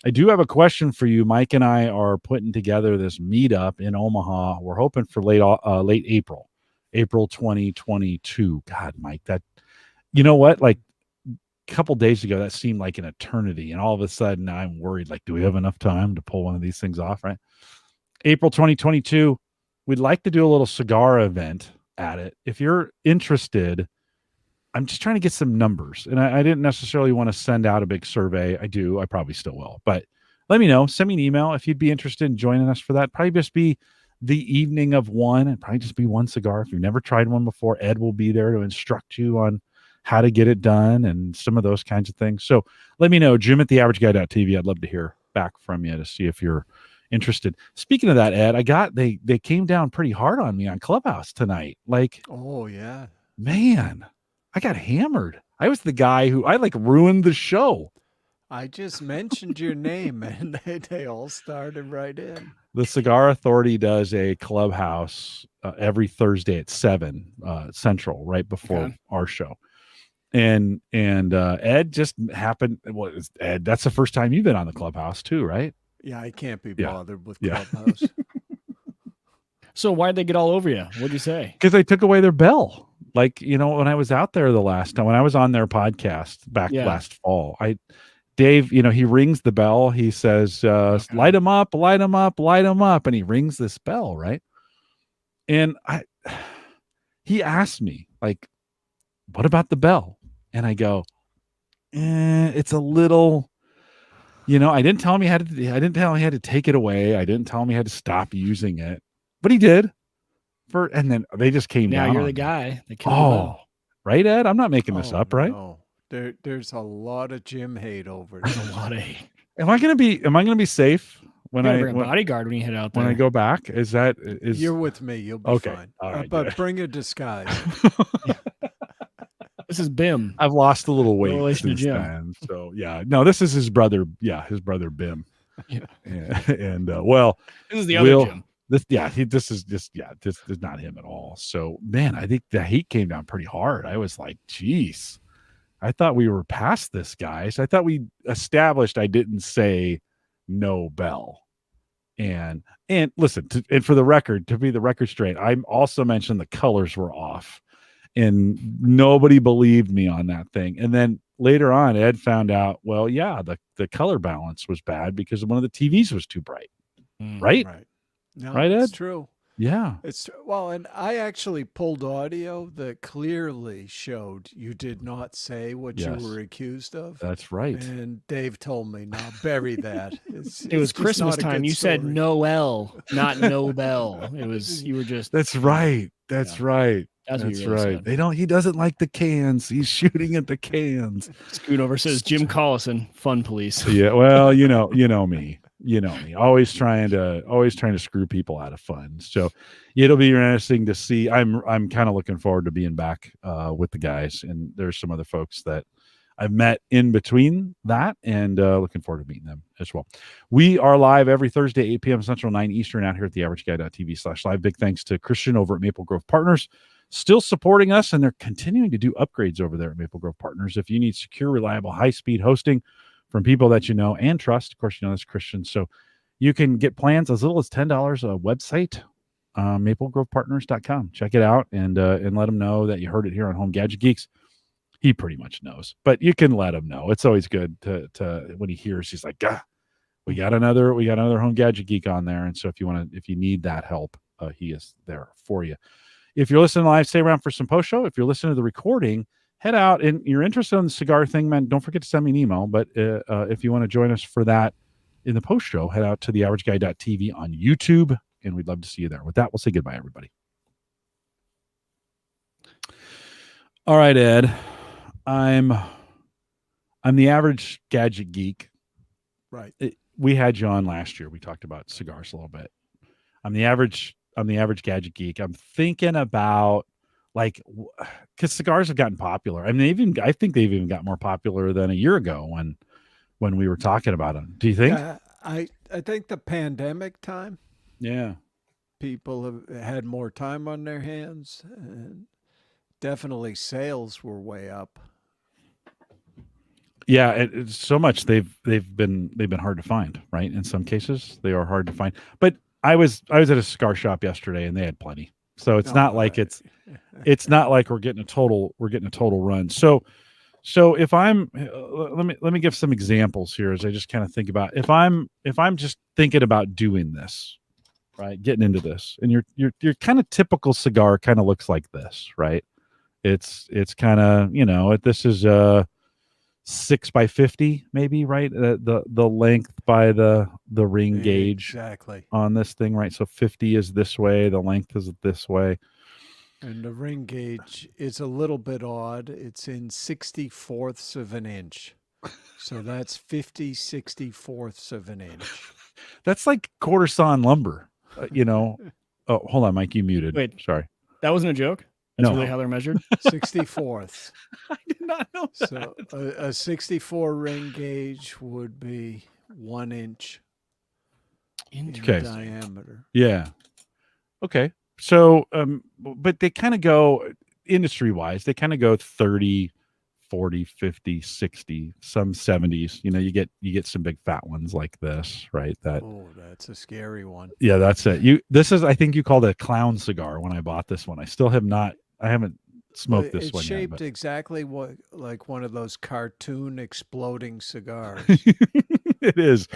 I do have a question for you. Mike and I are putting together this meetup in Omaha. We're hoping for late April 2022. God, Mike, that, you know what? Like a couple days ago, that seemed like an eternity. And all of a sudden I'm worried, like, do we have enough time to pull one of these things off? Right. April 2022. We'd like to do a little cigar event at it. If you're interested, I'm just trying to get some numbers. And I didn't necessarily want to send out a big survey. I probably still will. But let me know. Send me an email if you'd be interested in joining us for that. Probably just be the evening of one. And probably just be one cigar. If you've never tried one before, Ed will be there to instruct you on how to get it done and some of those kinds of things. So let me know. Jim@theaverageguy.tv. I'd love to hear back from you to see if you're interested. Speaking of that, Ed, they came down pretty hard on me on Clubhouse tonight. Like, oh yeah, man, I got hammered. I was the guy who I like ruined the show. I just mentioned your name and they all started right in. The Cigar Authority does a Clubhouse every Thursday at 7 Central, right before our show. And Ed just happened. Well, Ed, that's the first time you've been on the Clubhouse too, right? Yeah, I can't be bothered with Clubhouse. So why'd they get all over you? What'd you say? Because they took away their bell. Like, when I was out there the last time, when I was on their podcast back last fall, Dave, he rings the bell. He says, light him up, light him up, light him up. And he rings this bell, right? And he asked me, like, what about the bell? And I go, it's a little, I didn't tell him I didn't tell him he had to take it away. I didn't tell him he had to stop using it, but he did. And then they just came down. Now you're the guy. Right, Ed? I'm not making this up, right? No. There's a lot of Jim hate over it. There's a lot of hate. Am I gonna be safe when I bring a bodyguard when you head out there? When I go back? Is you're with me? You'll be fine. All right, but bring a disguise. This is Bim. I've lost a little weight relation to since Jim. then. So yeah, no, this is his brother. Yeah, his brother Bim. Yeah. And this is the other Jim. This is not him at all. So man, I think the heat came down pretty hard. I was like, geez, I thought we were past this, guys. I thought we established I didn't say no bell. And listen, and for the record, to be the record straight, I also mentioned the colors were off. And nobody believed me on that thing. And then later on, Ed found out, well, yeah, the color balance was bad because one of the TVs was too bright. Right? Right. No, right, Ed? It's true. Yeah. And I actually pulled audio that clearly showed you did not say what you were accused of. That's right. And Dave told me, "Now bury that." It was Christmas time. You said Noel, not Nobel. You were just. That's right. That's right. That's right. He doesn't like the cans. He's shooting at the cans. Scoot over says Jim Collison, fun police. Yeah. Well, you know me. Always trying to screw people out of fun. So it'll be interesting to see. I'm kind of looking forward to being back with the guys, and there's some other folks that I've met in between that, and looking forward to meeting them as well. We are live every Thursday, 8 p.m. Central, 9 Eastern, out here at theaverageguy.tv/live. Big thanks to Christian over at Maple Grove Partners, still supporting us, and they're continuing to do upgrades over there at Maple Grove Partners. If you need secure, reliable, high-speed hosting from people that you know and trust, of course, that's Christian. So you can get plans as little as $10 a website, maplegrovepartners.com. Check it out and let them know that you heard it here on Home Gadget Geeks. He pretty much knows, but you can let him know. It's always good to when he hears, he's like, we got another Home Gadget Geek on there. And so if you need that help, he is there for you. If you're listening live, stay around for some post show. If you're listening to the recording, head out, and you're interested in the cigar thing, man, don't forget to send me an email. But if you want to join us for that in the post show, head out to theaverageguy.tv on YouTube, and we'd love to see you there. With that, we'll say goodbye, everybody. All right, Ed. I'm the average gadget geek. Right. We had you on last year. We talked about cigars a little bit. I'm the average gadget geek. I'm thinking about, like, because cigars have gotten popular. I mean, I think they've even got more popular than a year ago when we were talking about them. Do you think? I think the pandemic time. Yeah. People have had more time on their hands, and definitely sales were way up. Yeah, it's so much they've been hard to find, right? In some cases, they are hard to find. But I was at a cigar shop yesterday, and they had plenty. So it's not like it's not like we're getting a total run. So if I'm let me give some examples here as I just kind of think about if I'm just thinking about doing this, right? Getting into this, and your kind of typical cigar kind of looks like this, right? It's kind of, this is 6x50 maybe, right? The length by the ring gauge exactly on this thing, right? So 50 is this way, the length is this way, and the ring gauge is a little bit odd. It's in 64ths of an inch, so that's 50 64ths of an inch. That's like quarter sawn lumber, Oh, hold on, Mike, you muted. Wait, sorry, that wasn't a joke. That's really how they're measured? 64ths. I did not know that. So a 64 ring gauge would be 1 inch in diameter. Yeah. Okay. So, but they kind of go industry-wise, they kind of go 30, 40, 50, 60, some 70s. You get some big fat ones like this, right? That's a scary one. Yeah, that's it. I think you called it a clown cigar when I bought this one. I still have not. I haven't smoked this it's one shaped yet. exactly like one of those cartoon exploding cigars. It is.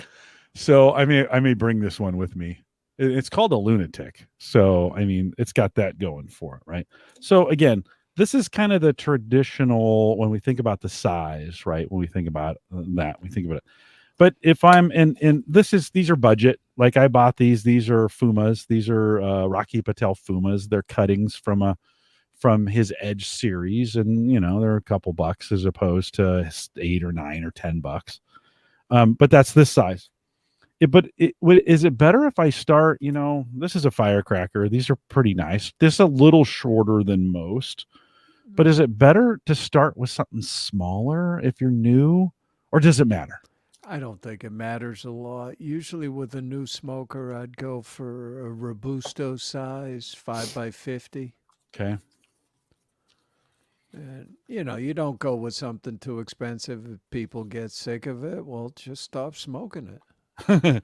So I may bring this one with me. It's called a lunatic. So I mean, it's got that going for it, right? So again, this is kind of the traditional when we think about the size, right? When we think about that, we think about it. But if I'm in these are budget. Like I bought these are Fumas. These are Rocky Patel Fumas. They're cuttings from his Edge series, and they're a couple bucks as opposed to $8 or $9 or $10. But that's this size. Is it better if I start? This is a firecracker. These are pretty nice. This is a little shorter than most. But is it better to start with something smaller if you're new, or does it matter? I don't think it matters a lot. Usually with a new smoker, I'd go for a Robusto size, 5x50. Okay. And, you don't go with something too expensive. If people get sick of it, well, just stop smoking it.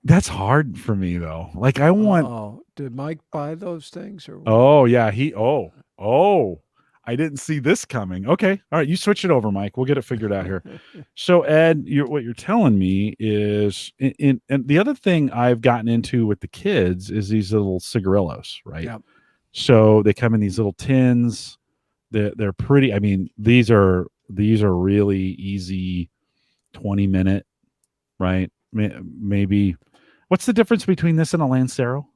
That's hard for me, though. Like, I want... Oh, did Mike buy those things? Or what? Oh, yeah. I didn't see this coming. Okay. All right. You switch it over, Mike. We'll get it figured out here. So, Ed, what you're telling me is, and the other thing I've gotten into with the kids is these little cigarillos, right? Yep. So they come in these little tins. They're pretty. I mean, these are really easy 20-minute, right? Maybe. What's the difference between this and a Lancero?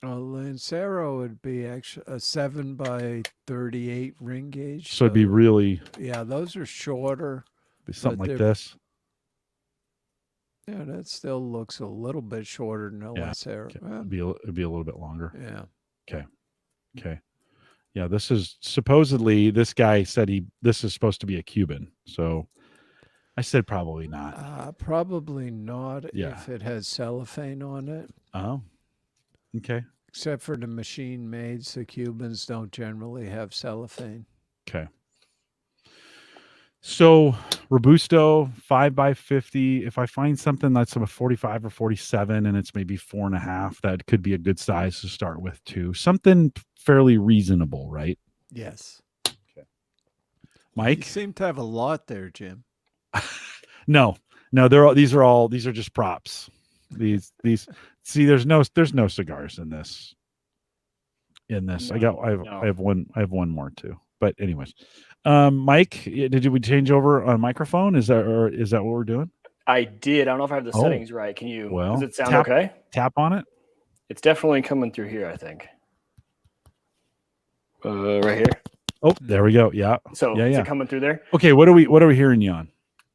A Lancero would be actually a 7x38 ring gauge. So it'd be really... Yeah, those are shorter. Be something like this. Yeah, that still looks a little bit shorter than a Lancero. Okay. It'd be a little bit longer. Yeah. Okay. Yeah, this is supposedly, this guy said this is supposed to be a Cuban. So I said probably not. Probably not if it has cellophane on it. Oh, okay. Except for the machine maids, the Cubans don't generally have cellophane. Okay. So Robusto 5x50. If I find something that's a 45 or 47 and it's maybe 4.5, that could be a good size to start with too. Something fairly reasonable, right? Yes. Okay. Mike, you seem to have a lot there, Jim. No, these are just props. These see, there's no cigars in this. No, I have one more too. But anyways, Mike, did we change over on microphone? Is that what we're doing? I did. I don't know if I have the settings right. Can you? Well, does it sound okay? Tap on it. It's definitely coming through here, I think. Right here. Oh, there we go. Yeah. So is it coming through there? Okay. What are we hearing you on?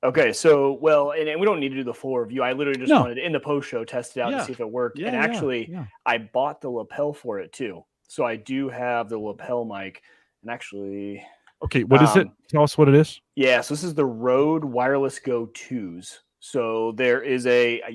Okay, so and we don't need to do the full review. I literally just wanted to, in the post show, test it out to see if it worked. And actually, I bought the lapel for it too. So I do have the lapel mic. And actually, okay, what is it? Tell us what it is. Yeah, so this is the Rode Wireless Go 2s. So there is the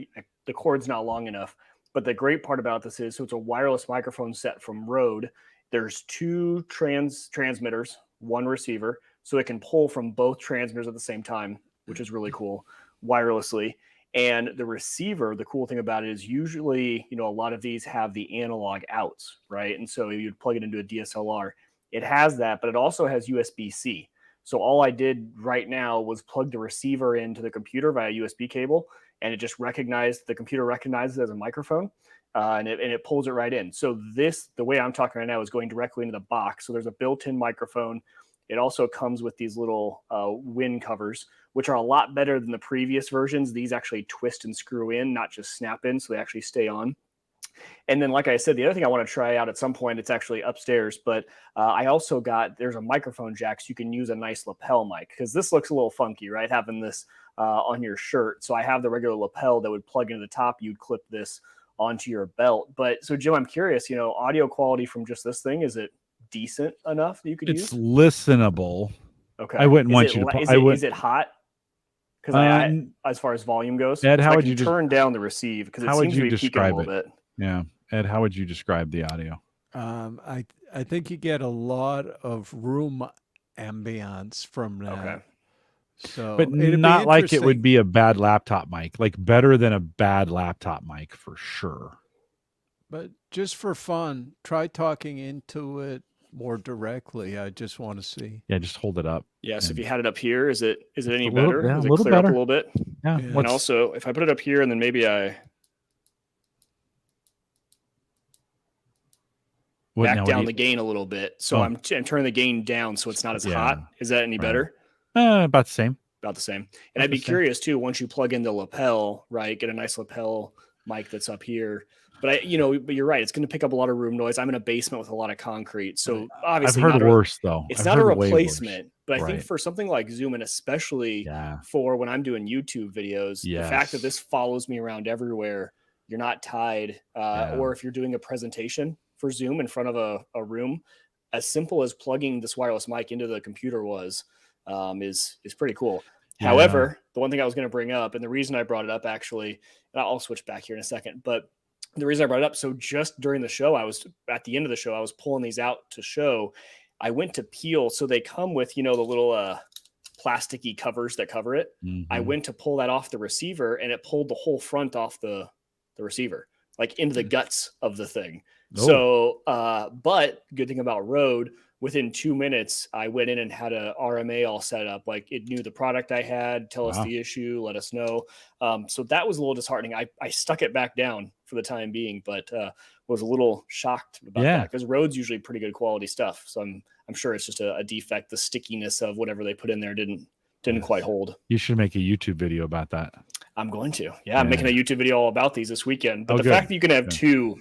cord's not long enough, but the great part about this is, so it's a wireless microphone set from Rode. There's 2 transmitters, 1 receiver, so it can pull from both transmitters at the same time, which is really cool, wirelessly. And the receiver, the cool thing about it is usually, a lot of these have the analog outs, right? And so you'd plug it into a DSLR. It has that, but it also has USB-C. So all I did right now was plug the receiver into the computer via USB cable, and it just the computer recognizes it as a microphone, and it pulls it right in. So the way I'm talking right now is going directly into the box. So there's a built-in microphone. It also comes with these little wind covers, which are a lot better than the previous versions. These actually twist and screw in, not just snap in, so they actually stay on. And then, like I said, the other thing I want to try out at some point, it's actually upstairs, but I also there's a microphone jack, so you can use a nice lapel mic, because this looks a little funky, right? Having this on your shirt. So I have the regular lapel that would plug into the top. You'd clip this onto your belt. But so, Jim, I'm curious, audio quality from just this thing, is it decent enough that you could use? It's listenable. Okay. I wouldn't want you to. Is it hot? Because as far as volume goes, Ed, how would you turn down the receive? Because it seems to be peaking a little bit. Yeah, Ed, how would you describe the audio? I think you get a lot of room ambience from that. Okay. So, but not like it would be a bad laptop mic, like better than a bad laptop mic for sure. But just for fun, try talking into it more directly. I just want to see. Yeah, just hold it up. Yeah, so if you had it up here, is it any little- better? yeah, Does a it little clear up a better. little bit? Yeah. Yeah. And also, if I put it up here and then maybe I back down the gain a little bit, so I'm turning the gain down so it's not as hot. Is that any better? About the same. About the same. And I'd be curious too, once you plug in the lapel, right? Get a nice lapel mic that's up here. But but you're right. It's going to pick up a lot of room noise. I'm in a basement with a lot of concrete, so obviously I've heard worse though. It's I've not a heard way replacement, worse. but I think for something like Zoom, and especially for when I'm doing YouTube videos, the fact that this follows me around everywhere, you're not tied, or if you're doing a presentation for Zoom in front of a room, as simple as plugging this wireless mic into the computer is pretty cool. Yeah. However, the one thing I was going to bring up, and the reason I brought it up actually, and I'll switch back here in a second, but the reason I brought it up, so just during the show, at the end of the show, I was pulling these out to show. I went to peel, so they come with, the little plasticky covers that cover it. Mm-hmm. I went to pull that off the receiver, and it pulled the whole front off the receiver, like into the guts of the thing. Oh. So, but good thing about Rode, within 2 minutes, I went in and had a RMA all set up. Like it knew the product I had, tell us the issue, let us know. So that was a little disheartening. I stuck it back down for the time being, but was a little shocked about that because Rode's usually pretty good quality stuff. So I'm sure it's just a defect. The stickiness of whatever they put in there didn't quite hold. You should make a YouTube video about that. I'm going to. Yeah, I'm making a YouTube video all about these this weekend. But the fact that you can have two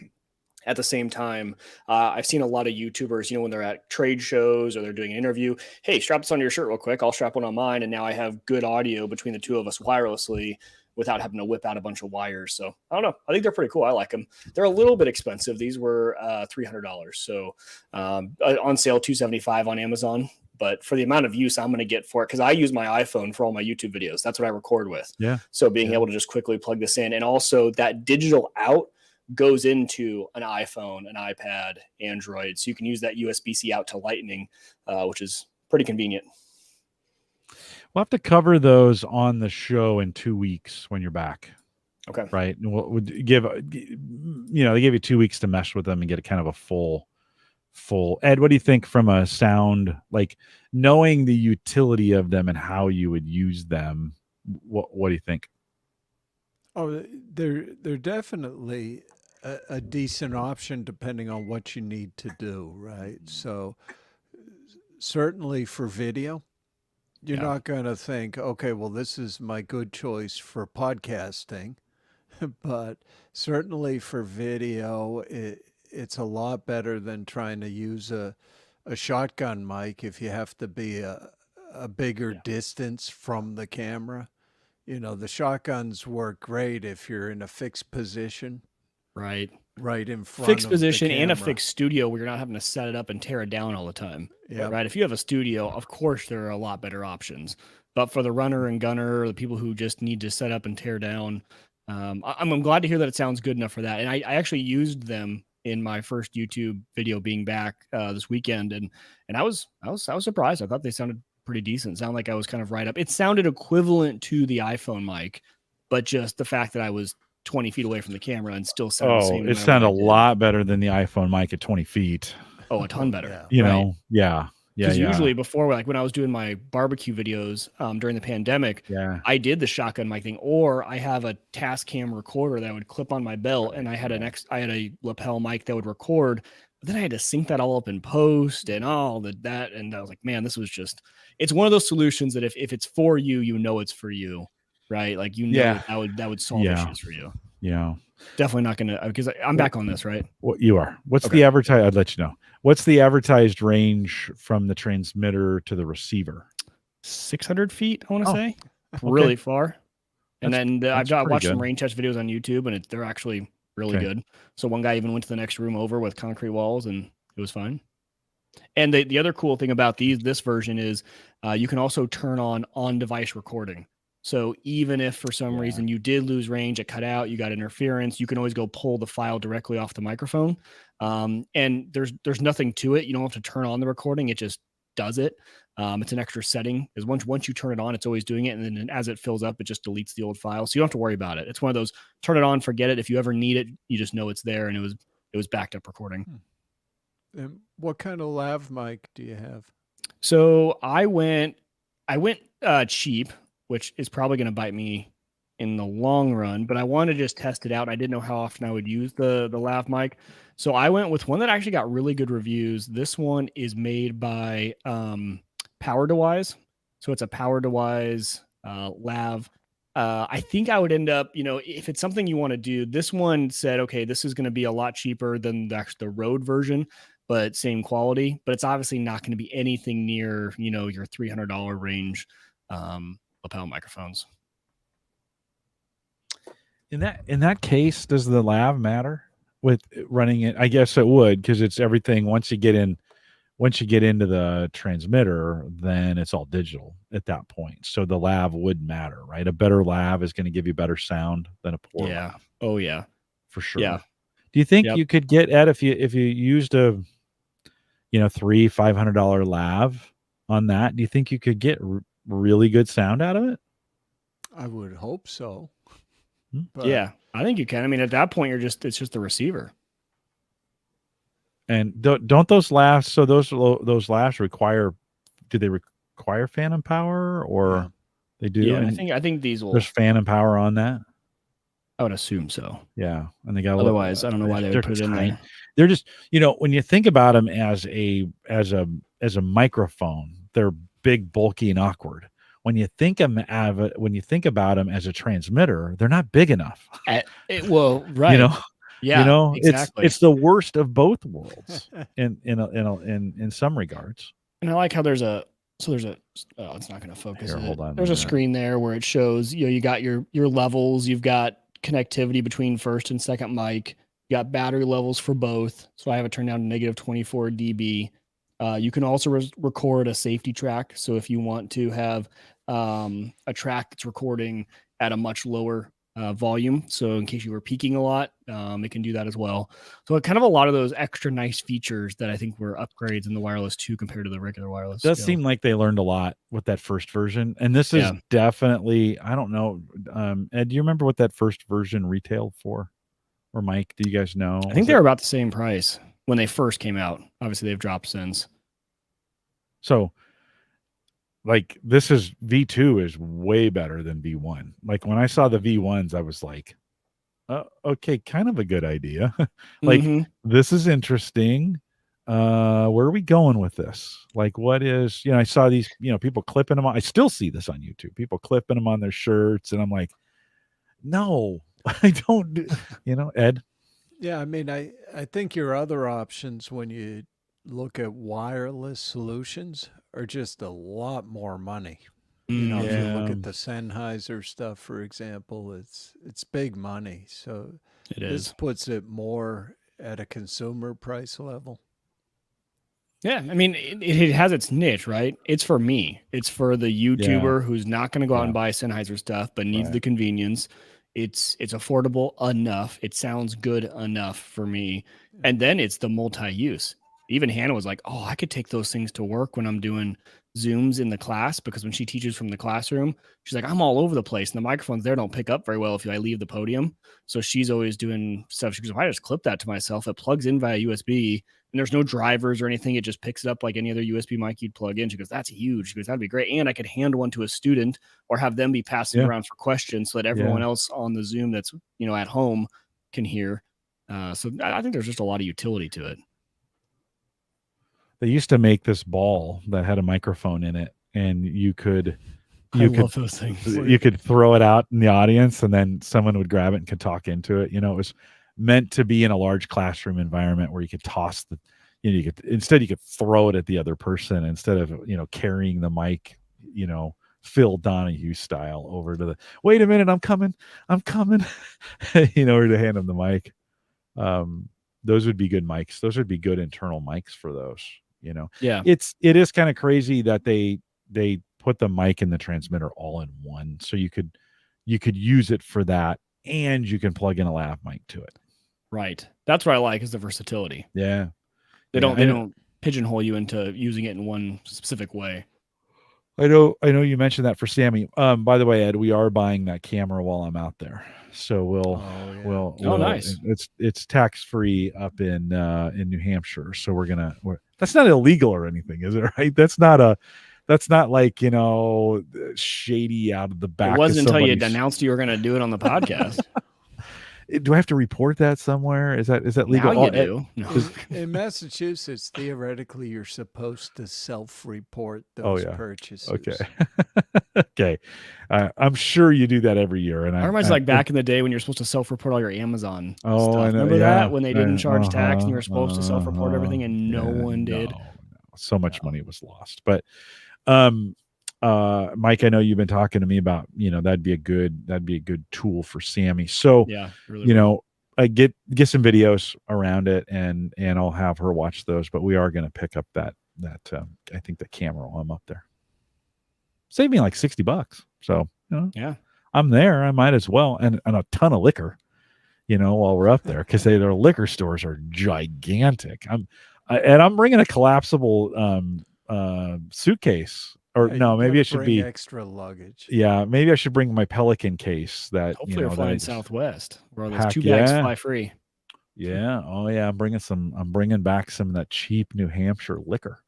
at the same time, I've seen a lot of YouTubers, when they're at trade shows or they're doing an interview, hey, strap this on your shirt real quick. I'll strap one on mine. And now I have good audio between the two of us wirelessly without having to whip out a bunch of wires. So I don't know. I think they're pretty cool. I like them. They're a little bit expensive. These were $300. So on sale, $275 on Amazon. But for the amount of use I'm going to get for it, because I use my iPhone for all my YouTube videos. That's what I record with. Yeah. So being able to just quickly plug this in, and also that digital out goes into an iPhone, an iPad, Android. So you can use that USB-C out to Lightning, which is pretty convenient. We'll have to cover those on the show in 2 weeks when you're back. Okay. Right. And we'll give, they give you 2 weeks to mesh with them and get a kind of a full. Ed, what do you think from a sound, like knowing the utility of them and how you would use them? What do you think? Oh, they're definitely a decent option depending on what you need to do, right? So certainly for video, you're not going to think, okay, well, this is my good choice for podcasting. But certainly for video, it's a lot better than trying to use a shotgun mic if you have to be a bigger distance from the camera. The shotguns work great if you're in a fixed position. Right in front fixed of position the and a camera. Fixed studio where you're not having to set it up and tear it down all the time. Yeah. Right. If you have a studio, of course, there are a lot better options. But for the runner and gunner, the people who just need to set up and tear down, I'm glad to hear that it sounds good enough for that. And I actually used them in my first YouTube video being back this weekend, and I was surprised. I thought they sounded pretty decent. Sound like I was kind of right up. It sounded equivalent to the iPhone mic, but just the fact that I was 20 feet away from the camera and still sounded the same. It sounded a lot better than the iPhone mic at 20 feet. Oh, a ton better. Yeah. Because usually before, like when I was doing my barbecue videos during the pandemic, I did the shotgun mic thing, or I have a Tascam recorder that would clip on my belt, and I had a lapel mic that would record. But then I had to sync that all up in post and all that, and I was like, man, this was it's one of those solutions that if it's for you, it's for you, right? Like that would solve issues for you. Yeah. Definitely not gonna, because I'm back on this, right? What you are? What's the advertised? I'd let you know. What's the advertised range from the transmitter to the receiver? 600 feet, I want to say. Really far. And then I've watched some rain test videos on YouTube, and they're actually really good. So one guy even went to the next room over with concrete walls, and it was fine. And the other cool thing about this version is you can also turn on-device recording. So even if for some reason you did lose range, it cut out, you got interference, you can always go pull the file directly off the microphone. And there's nothing to it. You don't have to turn on the recording. It just does it. It's an extra setting, because once you turn it on, it's always doing it. And then as it fills up, it just deletes the old file. So you don't have to worry about it. It's one of those turn it on, forget it. If you ever need it, you just know it's there, and it was backed up recording. And what kind of lav mic do you have? So I went cheap, which is probably going to bite me in the long run, but I wanted to just test it out. I didn't know how often I would use the lav mic. So I went with one that actually got really good reviews. This one is made by Power Dewise. So it's a Power Dewise lav. I think I would end up, if it's something you want to do, this one said, okay, this is going to be a lot cheaper than the Rode version, but same quality. But it's obviously not going to be anything near, your $300 range lapel microphones. In that case, does the lav matter with running it? I guess it would, because it's everything. Once you get into the transmitter, then it's all digital at that point. So the lav would matter, right? A better lav is going to give you better sound than a poor lav. Oh yeah, for sure. Yeah. Do you think you could get, Ed, if you used a $300-$500 lav on that? Do you think you could get really good sound out of it? I would hope so. But yeah, I think you can. I mean, at that point, it's just the receiver. And don't those lavs? So those lavs require? Do they require phantom power, or they do? Yeah, I think these will. There's phantom power on that. I would assume so. Yeah, and they got. Otherwise, I don't know why they would put it in there. They're just, when you think about them as a microphone, they're big, bulky, and awkward. When you think about them as a transmitter, they're not big enough. Well, right. Yeah, exactly. It's the worst of both worlds in some regards. And I like how there's a it's not going to focus. Here, hold on. There's a screen there where it shows, you got your levels, you've got connectivity between first and second mic, you got battery levels for both. So I have it turned down to negative 24 dB. You can also record a safety track. So if you want to have a track that's recording at a much lower volume, so in case you were peaking a lot, it can do that as well. So kind of a lot of those extra nice features that I think were upgrades in the wireless 2 compared to the regular wireless. It does seem like they learned a lot with that first version, and this is definitely, I don't know, Ed, do you remember what that first version retailed for? Or Mike, do you guys know? I think they were about the same price when they first came out. Obviously they've dropped since. So like, this is V2 is way better than V1. Like, when I saw the V1s, I was like, okay, kind of a good idea. Like, this is interesting. Where are we going with this? Like, what is, I saw these, people clipping them on. I still see this on YouTube. People clipping them on their shirts. And I'm like, no, I don't, Ed. Yeah. I mean, I think your other options when you look at wireless solutions are just a lot more money. If you look at the Sennheiser stuff, for example, it's big money. So this puts it more at a consumer price level. Yeah, I mean, it has its niche, right? It's for me. It's for the YouTuber who's not going to go out and buy Sennheiser stuff, but needs the convenience. It's affordable enough. It sounds good enough for me. And then it's the multi-use. Even Hannah was like, oh, I could take those things to work when I'm doing Zooms in the class, because when she teaches from the classroom, she's like, I'm all over the place. And the microphones there don't pick up very well if I leave the podium. So she's always doing stuff. She goes, I just clip that to myself. It plugs in via USB and there's no drivers or anything. It just picks it up like any other USB mic you'd plug in. She goes, that's huge. She goes, that'd be great. And I could hand one to a student or have them be passing around for questions so that everyone else on the Zoom that's, at home can hear. So I think there's just a lot of utility to it. They used to make this ball that had a microphone in it, and you could love those things. You could throw it out in the audience, and then someone would grab it and could talk into it. It was meant to be in a large classroom environment where you could toss you could throw it at the other person instead of carrying the mic, Phil Donahue style over to the. Wait a minute, I'm coming, or to hand him the mic. Those would be good mics. Those would be good internal mics for those. It is kind of crazy that they put the mic and the transmitter all in one, so you could use it for that, and you can plug in a lav mic to it. Right. That's what I like, is the versatility. Yeah. They don't pigeonhole you into using it in one specific way. I know you mentioned that for Sammy. By the way, Ed, we are buying that camera while I'm out there. So we'll nice. it's tax free up in New Hampshire. So that's not illegal or anything, is it? Right? That's not like, shady out of the back. It wasn't of until you somebody's. announced you were going to do it on the podcast. Do I have to report that somewhere? Is that legal? Now you do. No. In Massachusetts, theoretically, you're supposed to self-report those purchases. Okay. Okay. I'm sure you do that every year. And I reminds like back in the day when you're supposed to self-report all your Amazon Oh, stuff. I know. Remember Yeah. that when they didn't charge tax and you were supposed to self-report everything and no one did? No. So much money was lost. But Mike, I know you've been talking to me about, that'd be a good tool for Sammy. So yeah, really I get some videos around it and I'll have her watch those, but we are going to pick up that I think the camera while I'm up there. Save me like $60. So, yeah, I'm there. I might as well. And a ton of liquor, while we're up there, because their liquor stores are gigantic. I'm bringing a collapsible suitcase. Or no, maybe it should be extra luggage. Yeah, maybe I should bring my Pelican case. That hopefully you're flying Southwest, where those 2 bags fly free. Yeah. Oh yeah, I'm bringing back some of that cheap New Hampshire liquor.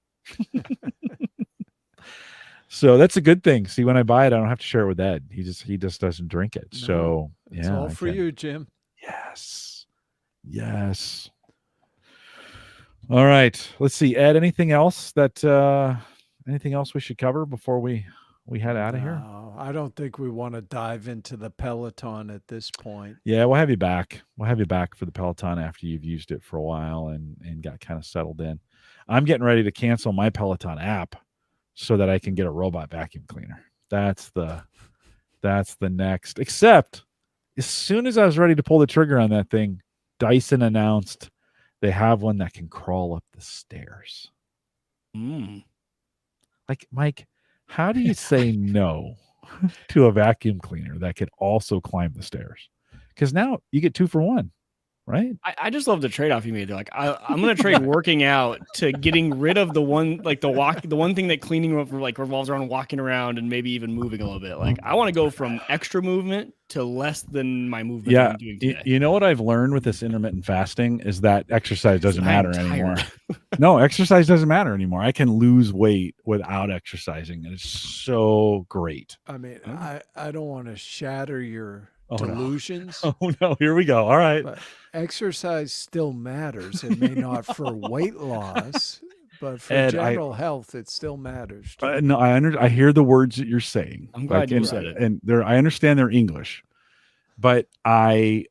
So that's a good thing. See, when I buy it, I don't have to share it with Ed. He just doesn't drink it. No, so it's all for you, Jim. Yes. All right. Let's see, Ed. Anything else we should cover before we head out of here? I don't think we want to dive into the Peloton at this point. Yeah, we'll have you back. We'll have you back for the Peloton after you've used it for a while and got kind of settled in. I'm getting ready to cancel my Peloton app so that I can get a robot vacuum cleaner. That's the next. Except as soon as I was ready to pull the trigger on that thing, Dyson announced they have one that can crawl up the stairs. Like, Mike, how do you say no to a vacuum cleaner that can also climb the stairs? Because now you get 2 for 1, right? I just love the trade-off you made. They're like, I'm going to trade working out to getting rid of the one, like the one thing that cleaning like revolves around walking around and maybe even moving a little bit. Like, I want to go from extra movement to less than my movement. Yeah, I'm doing today. You know what I've learned with this intermittent fasting is that exercise doesn't matter anymore. No, exercise doesn't matter anymore. I can lose weight without exercising, and it's so great. I mean, I don't want to shatter your delusions. No. Oh no, here we go. All right. But exercise still matters. It may not for weight loss, but for Ed, general health, it still matters. No, I hear the words that you're saying. I'm glad you said it. And I understand they're English, but I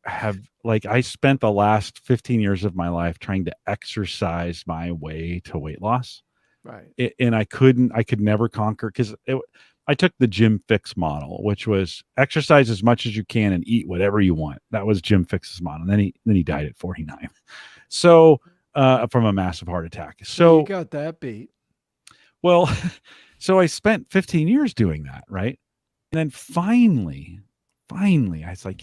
spent the last 15 years of my life trying to exercise my way to weight loss. Right. And I could never conquer, because I took the Jim Fixx model, which was exercise as much as you can and eat whatever you want. That was Jim Fixx's model. And then he died at 49. So from a massive heart attack. So you got that beat. Well, so I spent 15 years doing that, right? And then finally, I was like,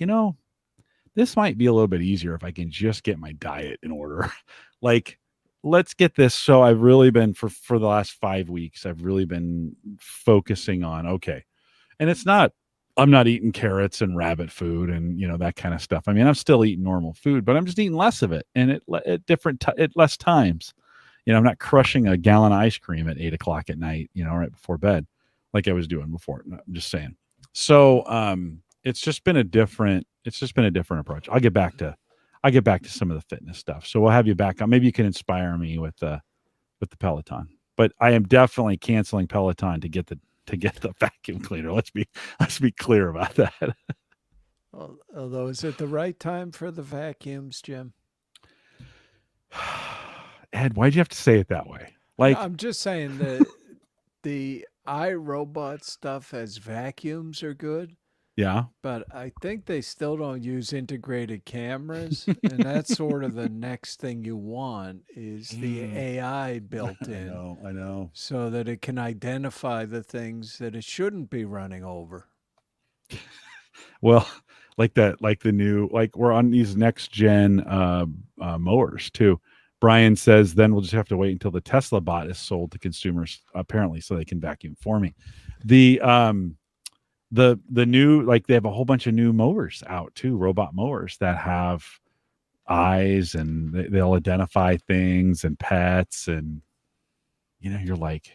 this might be a little bit easier if I can just get my diet in order. Like, let's get this. So I've really been for the last 5 weeks, I've really been focusing on, okay. And I'm not eating carrots and rabbit food and, that kind of stuff. I mean, I'm still eating normal food, but I'm just eating less of it. And at less times, I'm not crushing a gallon of ice cream at 8:00 at night, right before bed, like I was doing before. I'm just saying. So, it's just been a different approach. I'll get back to some of the fitness stuff. So we'll have you back on. Maybe you can inspire me with the Peloton. But I am definitely canceling Peloton to get the vacuum cleaner. Let's be clear about that. Although, is it the right time for the vacuums, Jim? Ed, why'd you have to say it that way? Like, I'm just saying that the iRobot stuff as vacuums are good. Yeah. But I think they still don't use integrated cameras. And that's sort of the next thing you want is the AI built in. I know. So that it can identify the things that it shouldn't be running over. Well, like the new, we're on these next gen mowers too. Brian says, then we'll just have to wait until the Tesla bot is sold to consumers, apparently, so they can vacuum for me. The new, like, they have a whole bunch of new mowers out too, robot mowers that have eyes, and they'll identify things and pets, and you're like,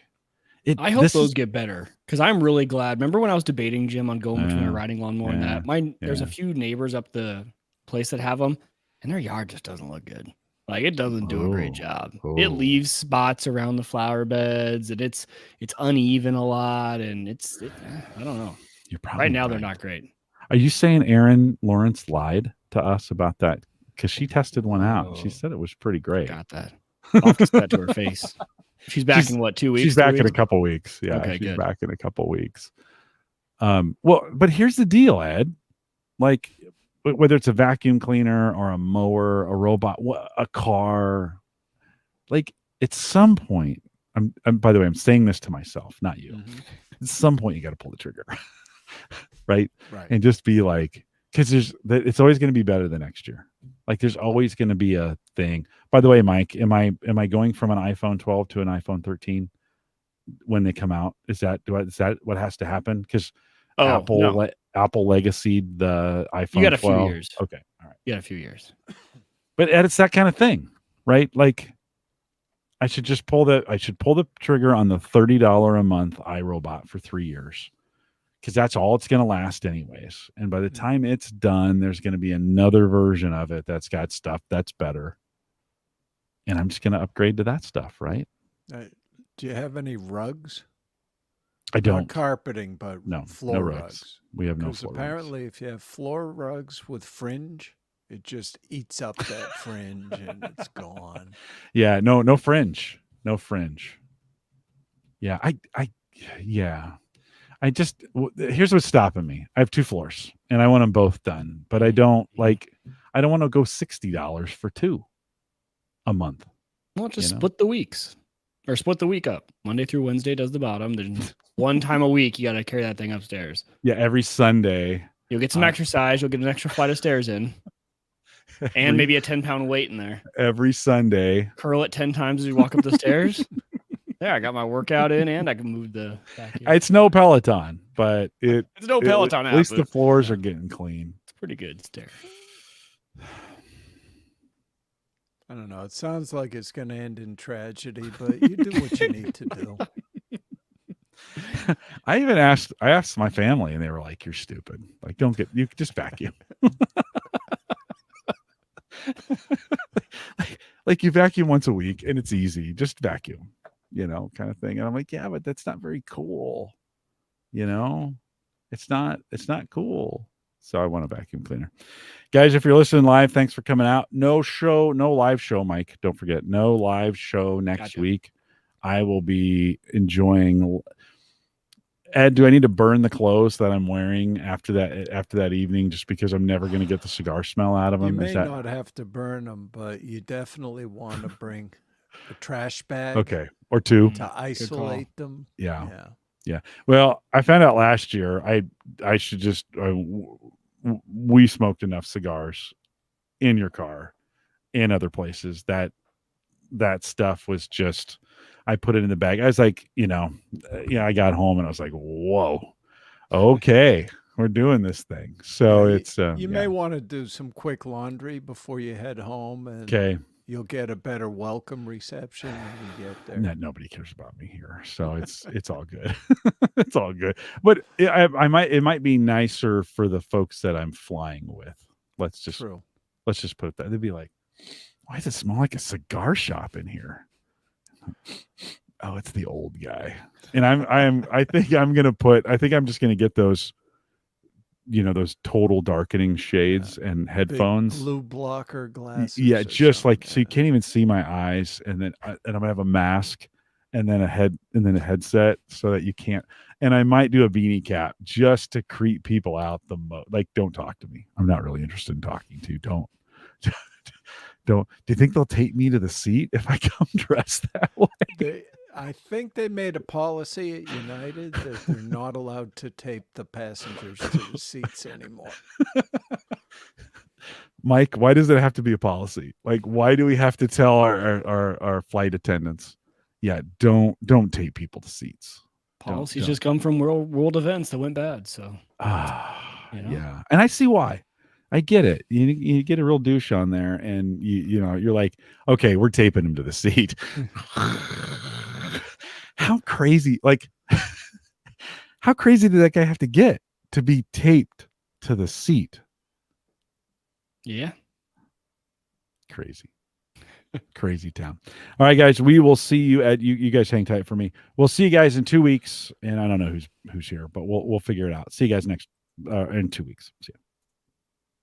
I hope those get better, because I'm really glad. Remember when I was debating, Jim, on going between a riding lawnmower and that? There's a few neighbors up the place that have them, and their yard just doesn't look good. Like, it doesn't do a great job. It leaves spots around the flower beds, and it's uneven a lot, and I don't know. You're probably right now they're not great. Are you saying Aaron Lawrence lied to us about that? Because she tested one out. And she said it was pretty great. Got that. I'll have to say that to her face. She's back in what, 2 weeks? She's back in a couple weeks. Yeah, okay, she's good. back in a couple weeks. Well, but here's the deal, Ed. Like, whether it's a vacuum cleaner or a mower, a robot, a car, like, at some point, by the way, I'm saying this to myself, not you. Mm-hmm. At some point, you got to pull the trigger, right? And just be like, because it's always going to be better the next year. Like, there's always going to be a thing. By the way, Mike, am I going from an iPhone 12 to an iPhone 13 when they come out? Is that what has to happen? Because Apple legacied the iPhone 12. You got a few years. Okay, all right. You got a few years. But Ed, it's that kind of thing, right? Like, I should pull the trigger on the $30 a month iRobot for 3 years. Because that's all it's going to last anyways. And by the time it's done, there's going to be another version of it that's got stuff that's better. And I'm just going to upgrade to that stuff, right? Do you have any rugs? I don't. Not carpeting, but floor rugs. We have no floor rugs. Apparently, if you have floor rugs with fringe, it just eats up that fringe and it's gone. Yeah, no fringe. No fringe. Yeah, here's what's stopping me. I have 2 floors and I want them both done, but I don't want to go $60 for 2 a month. Well, just split the weeks, or split the week up. Monday through Wednesday does the bottom. Then one time a week, you got to carry that thing upstairs. Yeah. Every Sunday you'll get some exercise. You'll get an extra flight of stairs in and maybe a 10-pound weight in there. Every Sunday. Curl it 10 times as you walk up the stairs. There, I got my workout in, and I can move the vacuum. It's no Peloton, but it's no Peloton. At least the floors are getting clean. It's pretty good stair. I don't know. It sounds like it's going to end in tragedy, but you do what you need to do. I asked my family, and they were like, "You're stupid. Like, you just vacuum." like you vacuum once a week, and it's easy. Just vacuum. Kind of thing. And I'm like, yeah, but that's not very cool. It's not cool. So I want a vacuum cleaner. Guys, if you're listening live, thanks for coming out. No live show, Mike. Don't forget, no live show next week. I will be enjoying. Ed, do I need to burn the clothes that I'm wearing after that evening, just because I'm never going to get the cigar smell out of them? You may not have to burn them, but you definitely want to bring a trash bag. Okay. Or 2 to isolate them. Yeah. Well, I found out last year I should just we smoked enough cigars in your car and other places that stuff was just, I put it in the bag. I was like, I got home and I was like, whoa, okay, we're doing this thing. So it's you may want to do some quick laundry before you head home, and you'll get a better welcome reception when you get there. Nobody cares about me here, so it's all good. It's all good. But it might be nicer for the folks that I'm flying with. Let's just put it that. They'd be like, "Why does it smell like a cigar shop in here?" Oh, it's the old guy. And I think I'm just gonna get those, those total darkening shades and headphones. Big blue blocker glasses. Yeah, just like, so you can't even see my eyes, and then I'm gonna have a mask and then a headset so that you can't. And I might do a beanie cap just to creep people out the most. Like, don't talk to me. I'm not really interested in talking to you. Don't. Do you think they'll take me to the seat if I come dressed that way? I think they made a policy at United that they're not allowed to tape the passengers to the seats anymore. Mike, why does it have to be a policy? Like, why do we have to tell our flight attendants, yeah, don't tape people to seats? Policies just come from world events that went bad. So, yeah. And I see why. I get it. You get a real douche on there, and you're like, okay, we're taping him to the seat. How crazy! Like, how crazy did that guy have to get to be taped to the seat? Yeah. Crazy. Crazy town. All right, guys, we will see you at you guys hang tight for me. We'll see you guys in 2 weeks, and I don't know who's here, but we'll figure it out. See you guys next in 2 weeks. See ya.